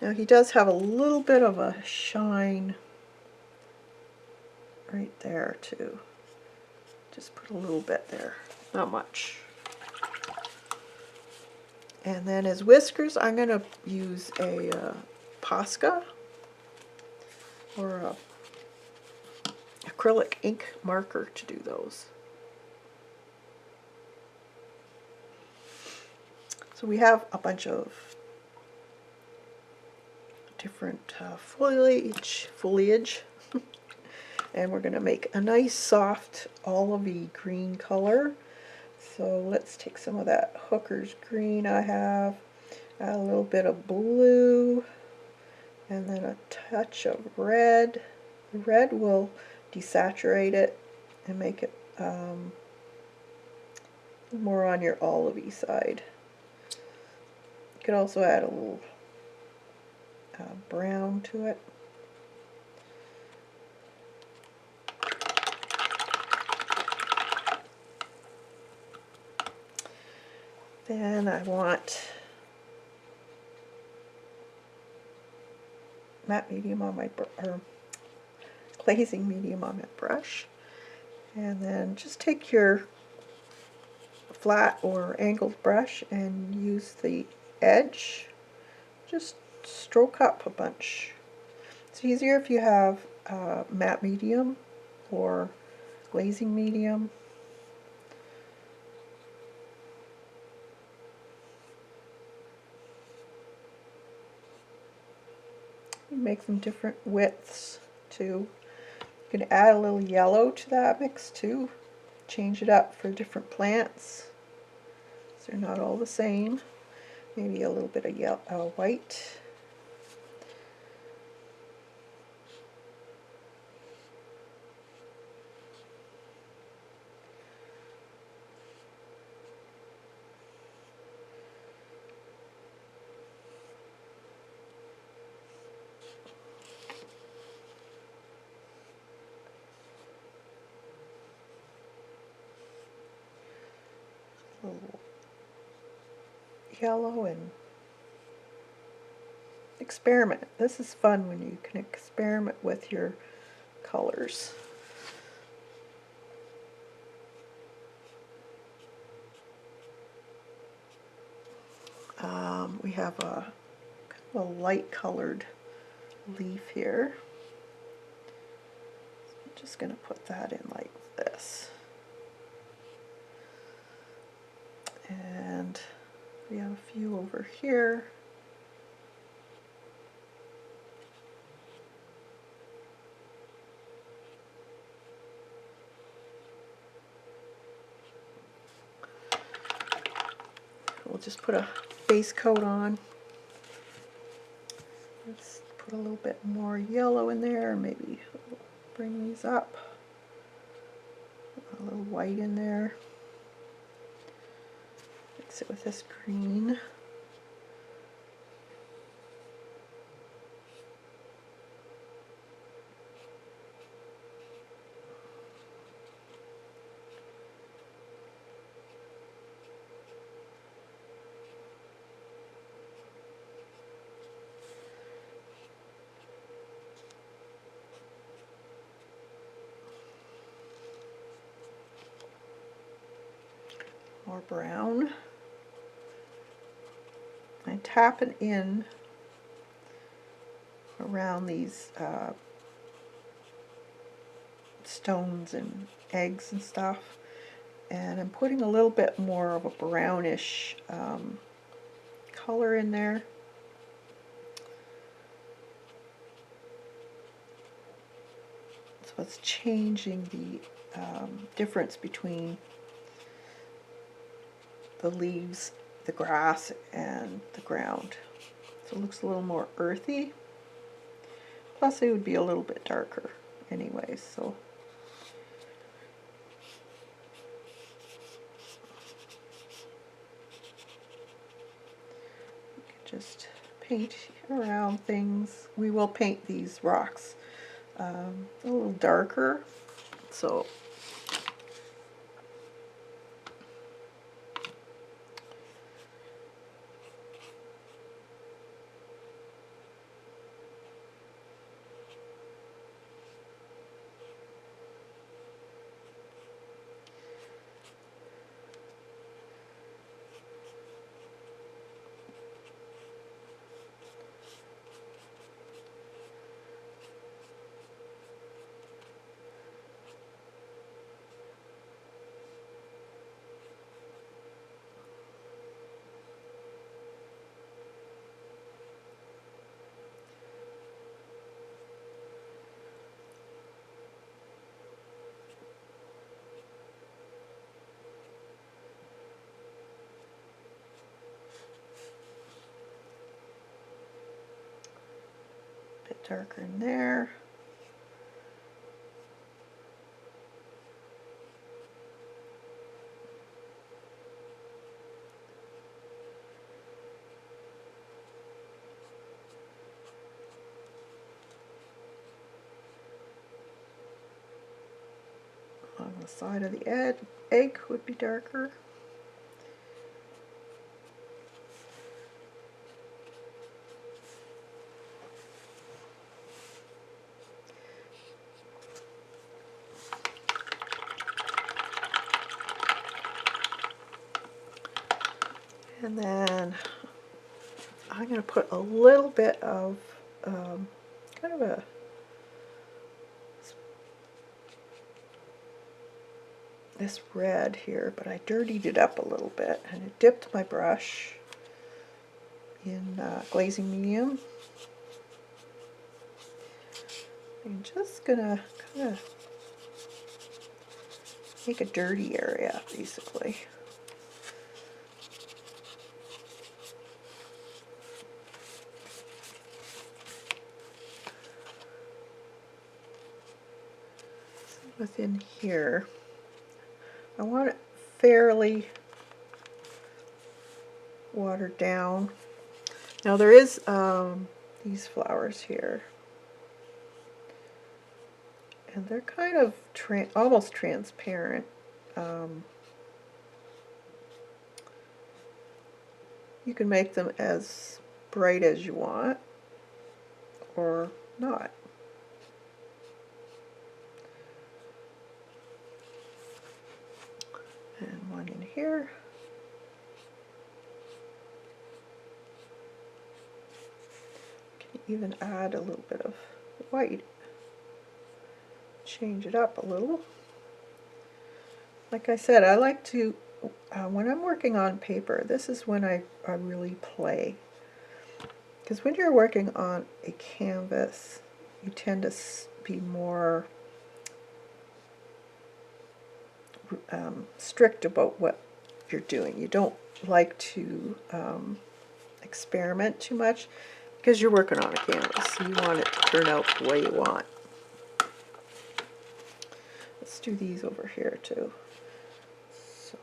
S1: Now he does have a little bit of a shine right there too. Just put a little bit there, not much. And then his whiskers, I'm going to use a Posca or a acrylic ink marker to do those. So we have a bunch of different foliage, and we're going to make a nice soft olivey green color. So let's take some of that hooker's green I have, add a little bit of blue, and then a touch of red. The red will desaturate it and make it more on your olivey side. You could also add a little brown to it. Then I want matte medium on my or glazing medium on my brush, and then just take your flat or angled brush and use the edge. Just stroke up a bunch. It's easier if you have matte medium or glazing medium. You make them different widths too. You can add a little yellow to that mix too. Change it up for different plants, so they're not all the same. Maybe a little bit of yellow, white. A little yellow, and experiment. This is fun when you can experiment with your colors. We have a light colored leaf here. So I'm just going to put that in like this. And we have a few over here. We'll just put a base coat on. Let's put a little bit more yellow in there, maybe bring these up. A little white in there. Mix it with this green. More brown. And tap it in, or around these stones and eggs and stuff. And I'm putting a little bit more of a brownish color in there. So it's changing the difference between the leaves, the grass, and the ground. So it looks a little more earthy. Plus it would be a little bit darker anyways, so. You can just paint around things. We will paint these rocks a little darker, so a bit darker in there. On the side of the egg would be darker. And then I'm going to put a little bit of kind of a this red here, but I dirtied it up a little bit and I dipped my brush in glazing medium. I'm just gonna kind of make a dirty area basically. Within here, I want it fairly watered down. Now there is these flowers here, and they're kind of almost transparent. You can make them as bright as you want, or not. And one in here. Can even add a little bit of white. Change it up a little. Like I said, I like to, when I'm working on paper, this is when I really play. Because when you're working on a canvas, you tend to be more strict about what you're doing. You don't like to experiment too much because you're working on a canvas, so you want it to turn out the way you want. Let's do these over here too. So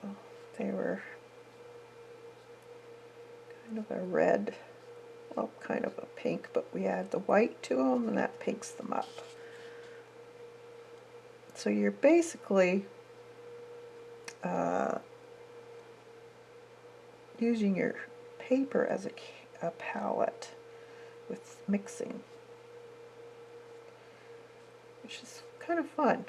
S1: they were kind of a red, well, kind of a pink, but we add the white to them and that pinks them up. So you're basically using your paper as a palette with mixing, which is kind of fun.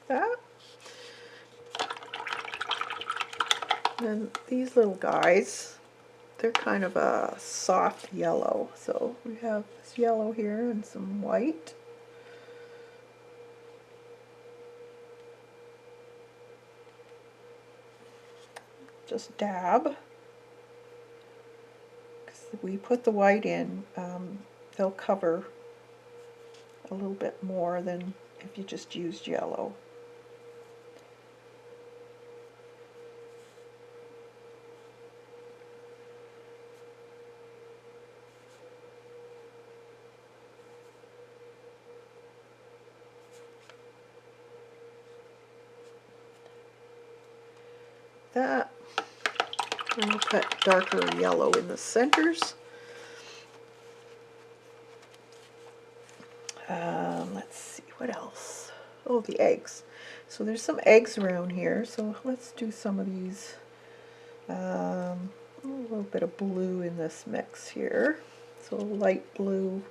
S1: that. And these little guys, they're kind of a soft yellow. So we have this yellow here and some white. Just dab. We put the white in, they'll cover a little bit more than if you just used yellow. That, and we'll put darker yellow in the centers. Let's see, what else? Oh, the eggs. So there's some eggs around here, so let's do some of these. A little bit of blue in this mix here. So light blue,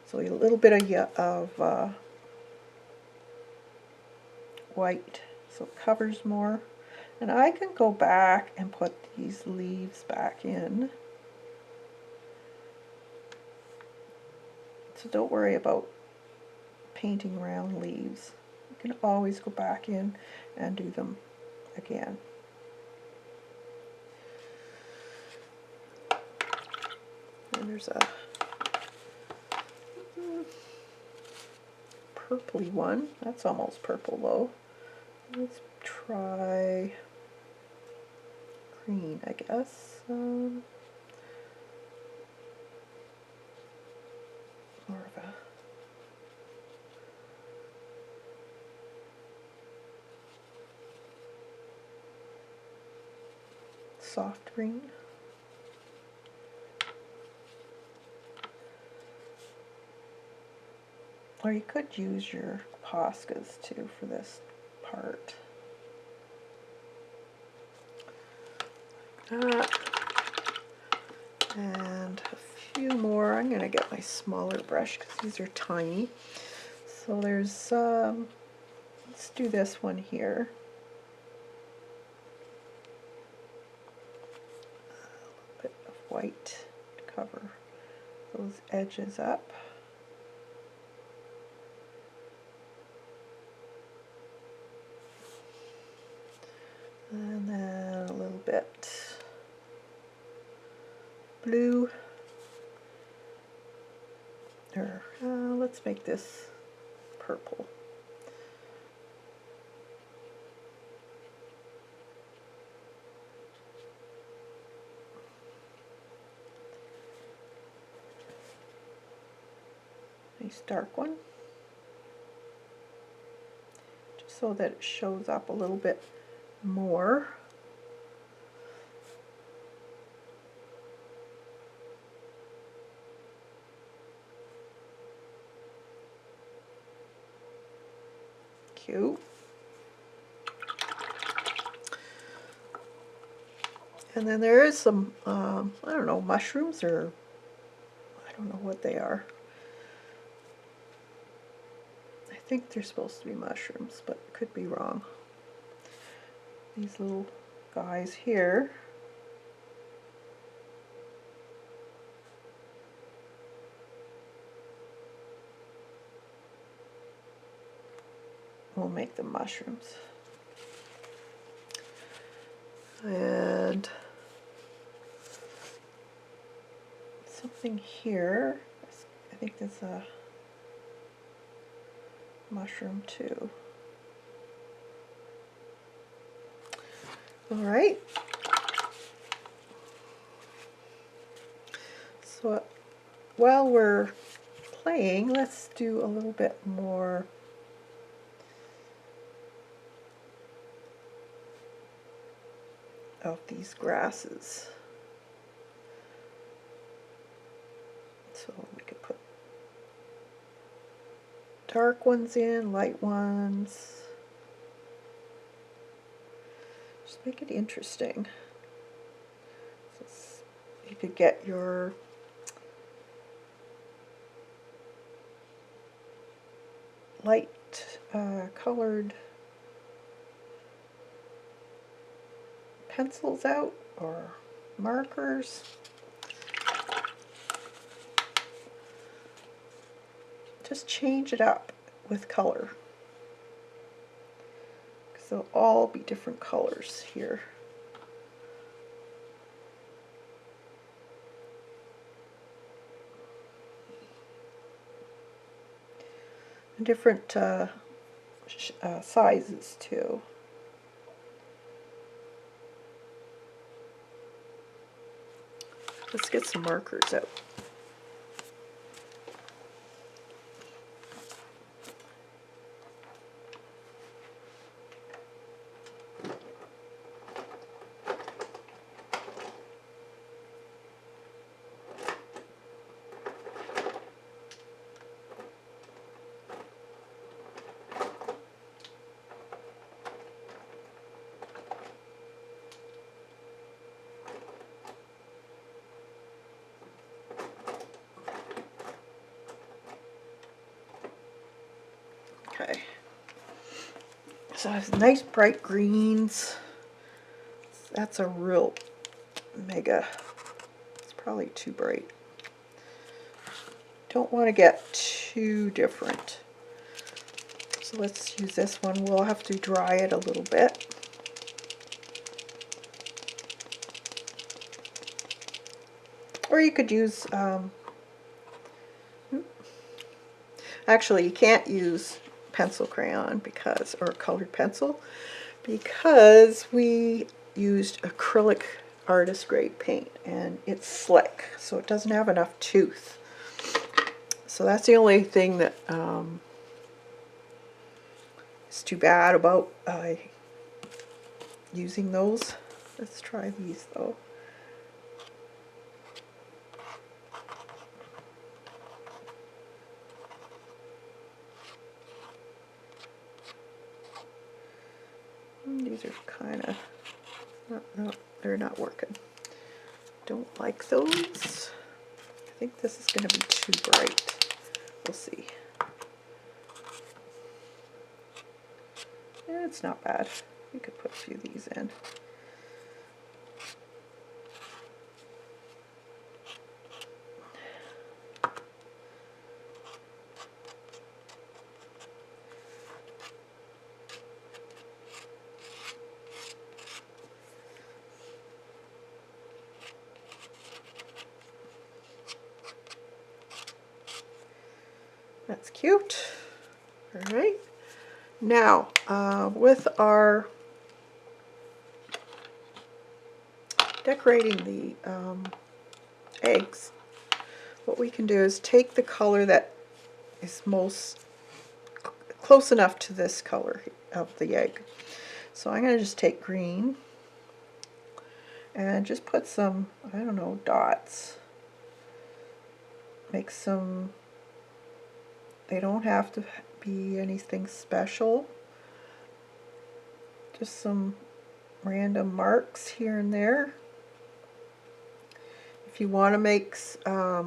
S1: so a little bit of white, so it covers more. And I can go back and put these leaves back in. So don't worry about painting around leaves. You can always go back in and do them again. And there's a purpley one. That's almost purple though. Let's try green, I guess. More of a soft green. Or you could use your Poscas too for this part. That. And a few more. I'm going to get my smaller brush because these are tiny. So there's, let's do this one here. A little bit of white to cover those edges up. And then a little bit blue. Or let's make this purple. Nice dark one. Just so that it shows up a little bit more. Cute. And then there is some, I don't know, mushrooms, or I don't know what they are. I think they're supposed to be mushrooms, but could be wrong. These little guys here. We'll make them mushrooms. And something here, I think that's a mushroom too. All right. So while we're playing, let's do a little bit more of these grasses. So we could put dark ones in, light ones. Just make it interesting. So you could get your light colored pencils out or markers. Just change it up with color, because they'll all be different colors here. And different sizes too. Let's get some markers out. Okay, so I have nice bright greens. That's a real mega, it's probably too bright. Don't want to get too different. So let's use this one. We'll have to dry it a little bit. Or you could use, actually you can't use pencil crayon because, or colored pencil, because we used acrylic artist grade paint and it's slick, so it doesn't have enough tooth. So that's the only thing that is too bad about using those. Let's try these though. These are kind of, no, they're not working. Don't like those. I think this is going to be too bright. We'll see. Yeah, it's not bad. We could put a few of these in. That's cute. All right. Now, with our decorating the eggs, what we can do is take the color that is most close enough to this color of the egg. So I'm going to just take green and just put some, I don't know, dots. Make some, they don't have to be anything special. Just some random marks here and there. If you want to make a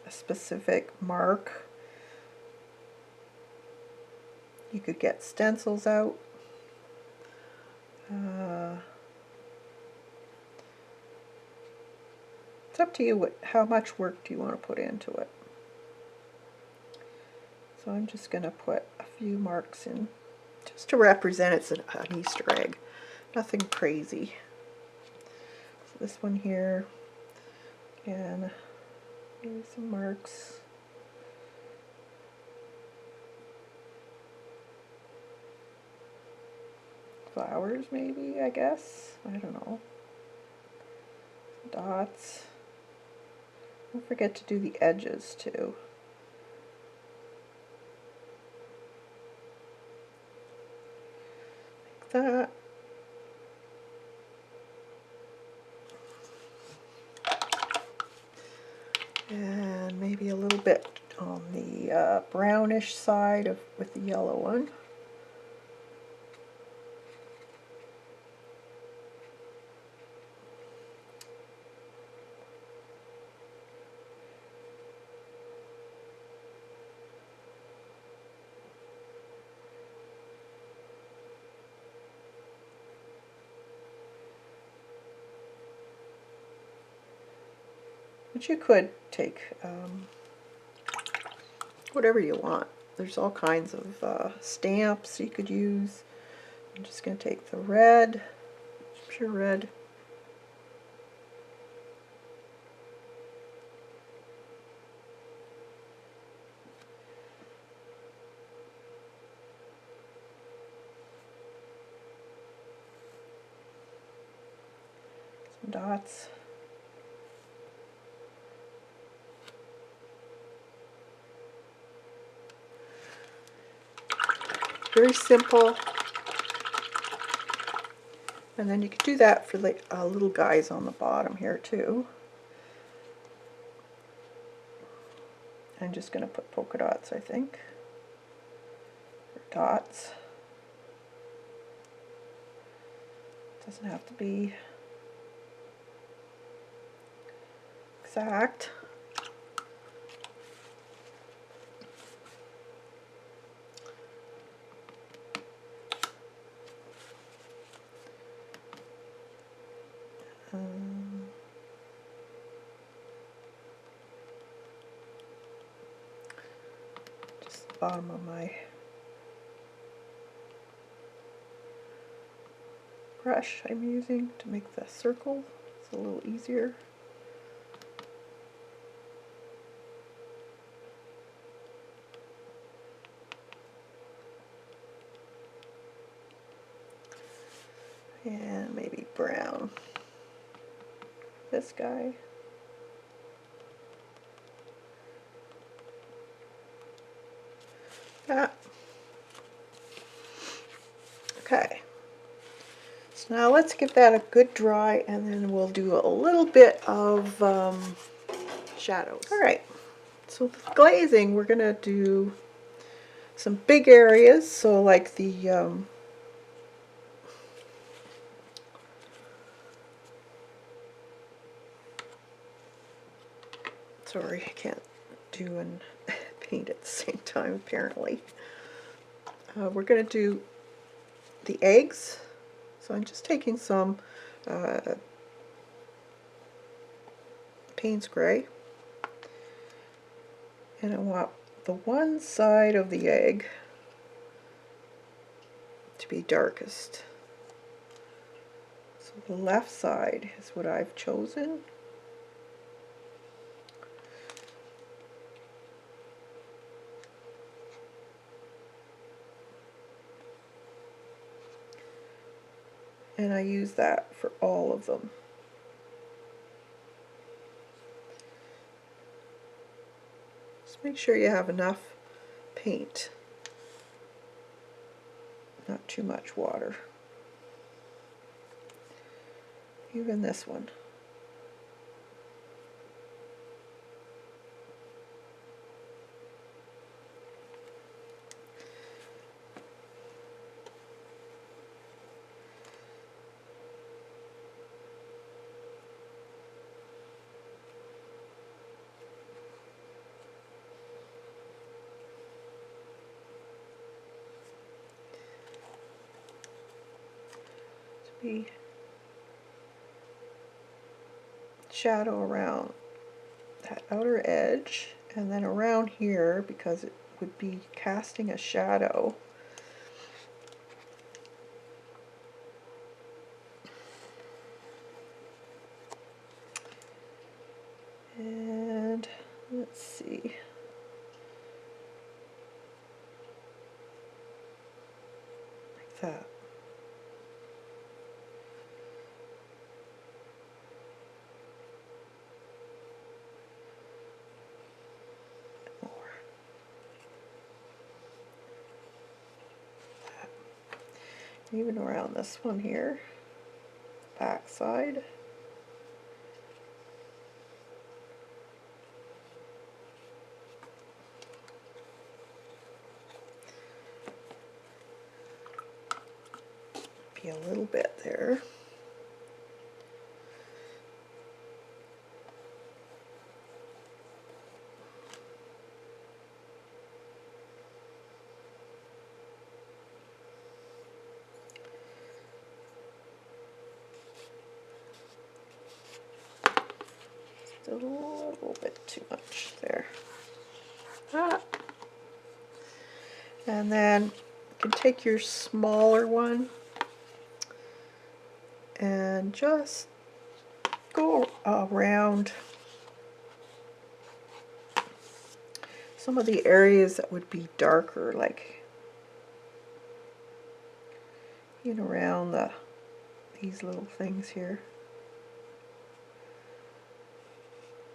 S1: specific mark, you could get stencils out. It's up to you how much work do you want to put into it. So I'm just going to put a few marks in just to represent it's an Easter egg. Nothing crazy. So this one here, and maybe some marks. Flowers maybe, I guess. I don't know. Dots. Don't forget to do the edges too. Like that. And maybe a little bit on the brownish side with the yellow one. But you could take whatever you want. There's all kinds of stamps you could use. I'm just going to take the red, pure red. Some dots. Very simple. And then you could do that for the little guys on the bottom here too. I'm just going to put polka dots, I think. Or dots. Doesn't have to be exact. Just the bottom of my brush I'm using to make the circle. It's a little easier. And maybe brown. This guy. That. Okay. So now let's give that a good dry, and then we'll do a little bit of shadows. Alright, so with glazing we're going to do some big areas, so like the sorry, I can't do and paint at the same time apparently. We're going to do the eggs, so I'm just taking some Payne's gray, and I want the one side of the egg to be darkest. So the left side is what I've chosen. And I use that for all of them. Just make sure you have enough paint, not too much water. Even this one. Be shadow around that outer edge, and then around here, because it would be casting a shadow, and let's see, like that. Even around this one here, back side. Be a little bit there. Just a little bit too much there. Ah. And then you can take your smaller one and just go around some of the areas that would be darker, like around these little things here.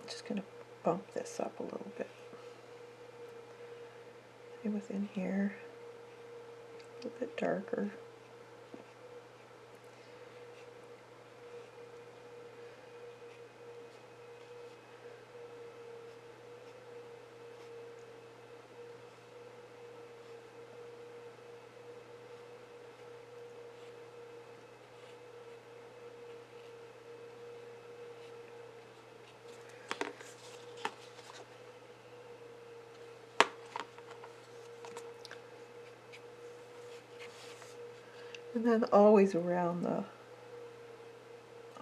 S1: I'm just going to bump this up a little bit. And within here, a little bit darker. And then always around on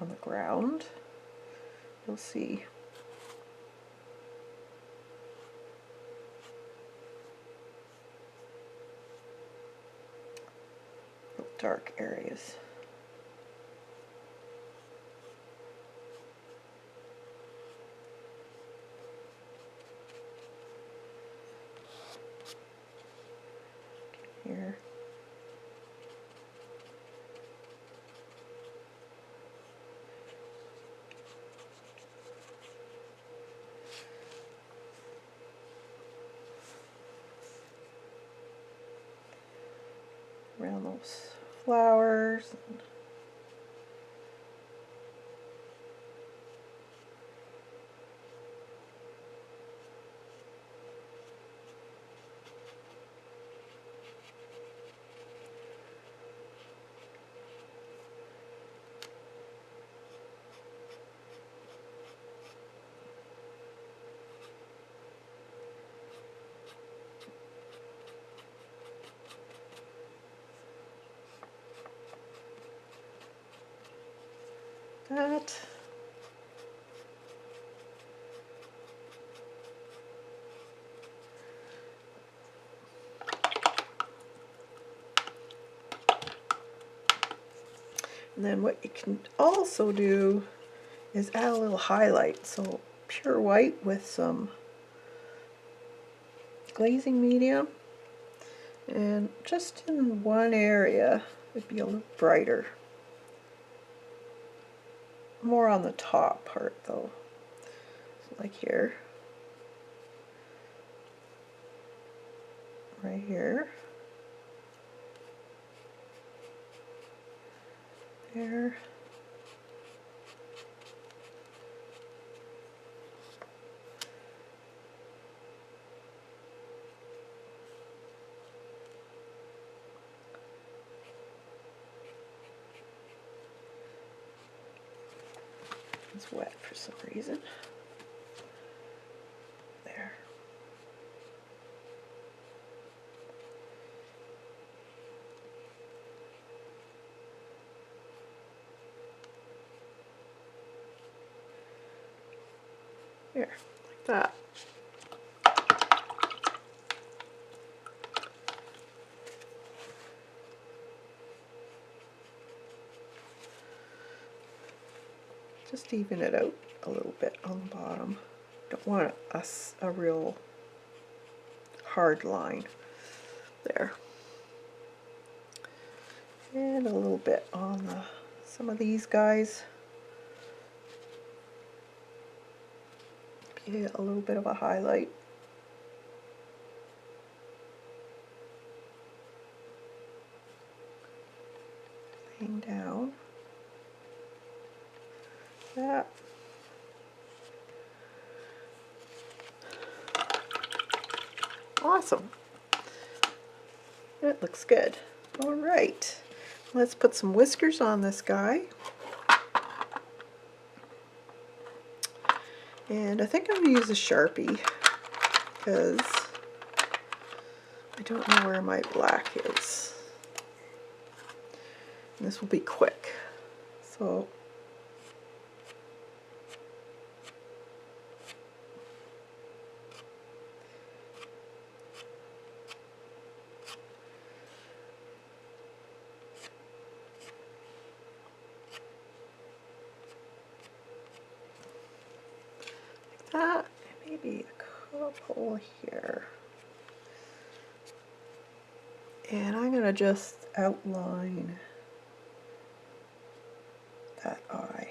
S1: the ground, you'll see little dark areas. Here. Around those flowers. That. And then what you can also do is add a little highlight. So pure white with some glazing medium. And just in one area, it'd be a little brighter. More on the top part though. So like here. Right here. There. It's wet for some reason. There. There, like that. Just even it out a little bit on the bottom. Don't want a real hard line there. And a little bit on some of these guys. Get a little bit of a highlight. Laying down. That. Awesome. That looks good. All right. Let's put some whiskers on this guy. And I think I'm going to use a Sharpie because I don't know where my black is. And this will be quick. So that, maybe a couple here. And I'm going to just outline that eye.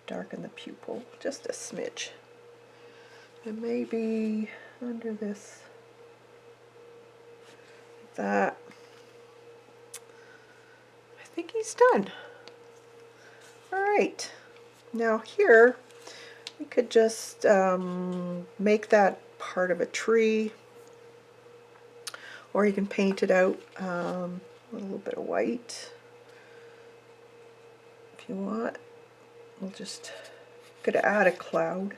S1: Darken the pupil just a smidge. And maybe under this, like that. I think he's done. All right. Now here, we could just make that part of a tree, or you can paint it out a little bit of white if you want. We'll just could add a cloud.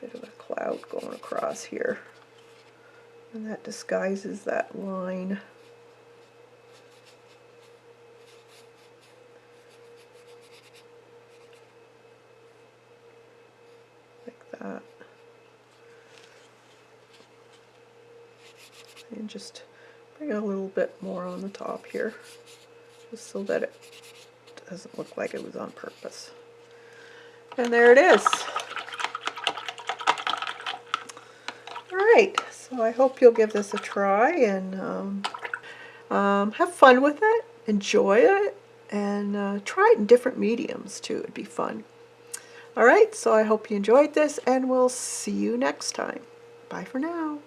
S1: Bit of a cloud going across here, and that disguises that line. Like that. And just bring a little bit more on the top here, just so that it doesn't look like it was on purpose. And there it is. Alright, so I hope you'll give this a try and have fun with it, enjoy it, and try it in different mediums too. It'd be fun. Alright, so I hope you enjoyed this, and we'll see you next time. Bye for now.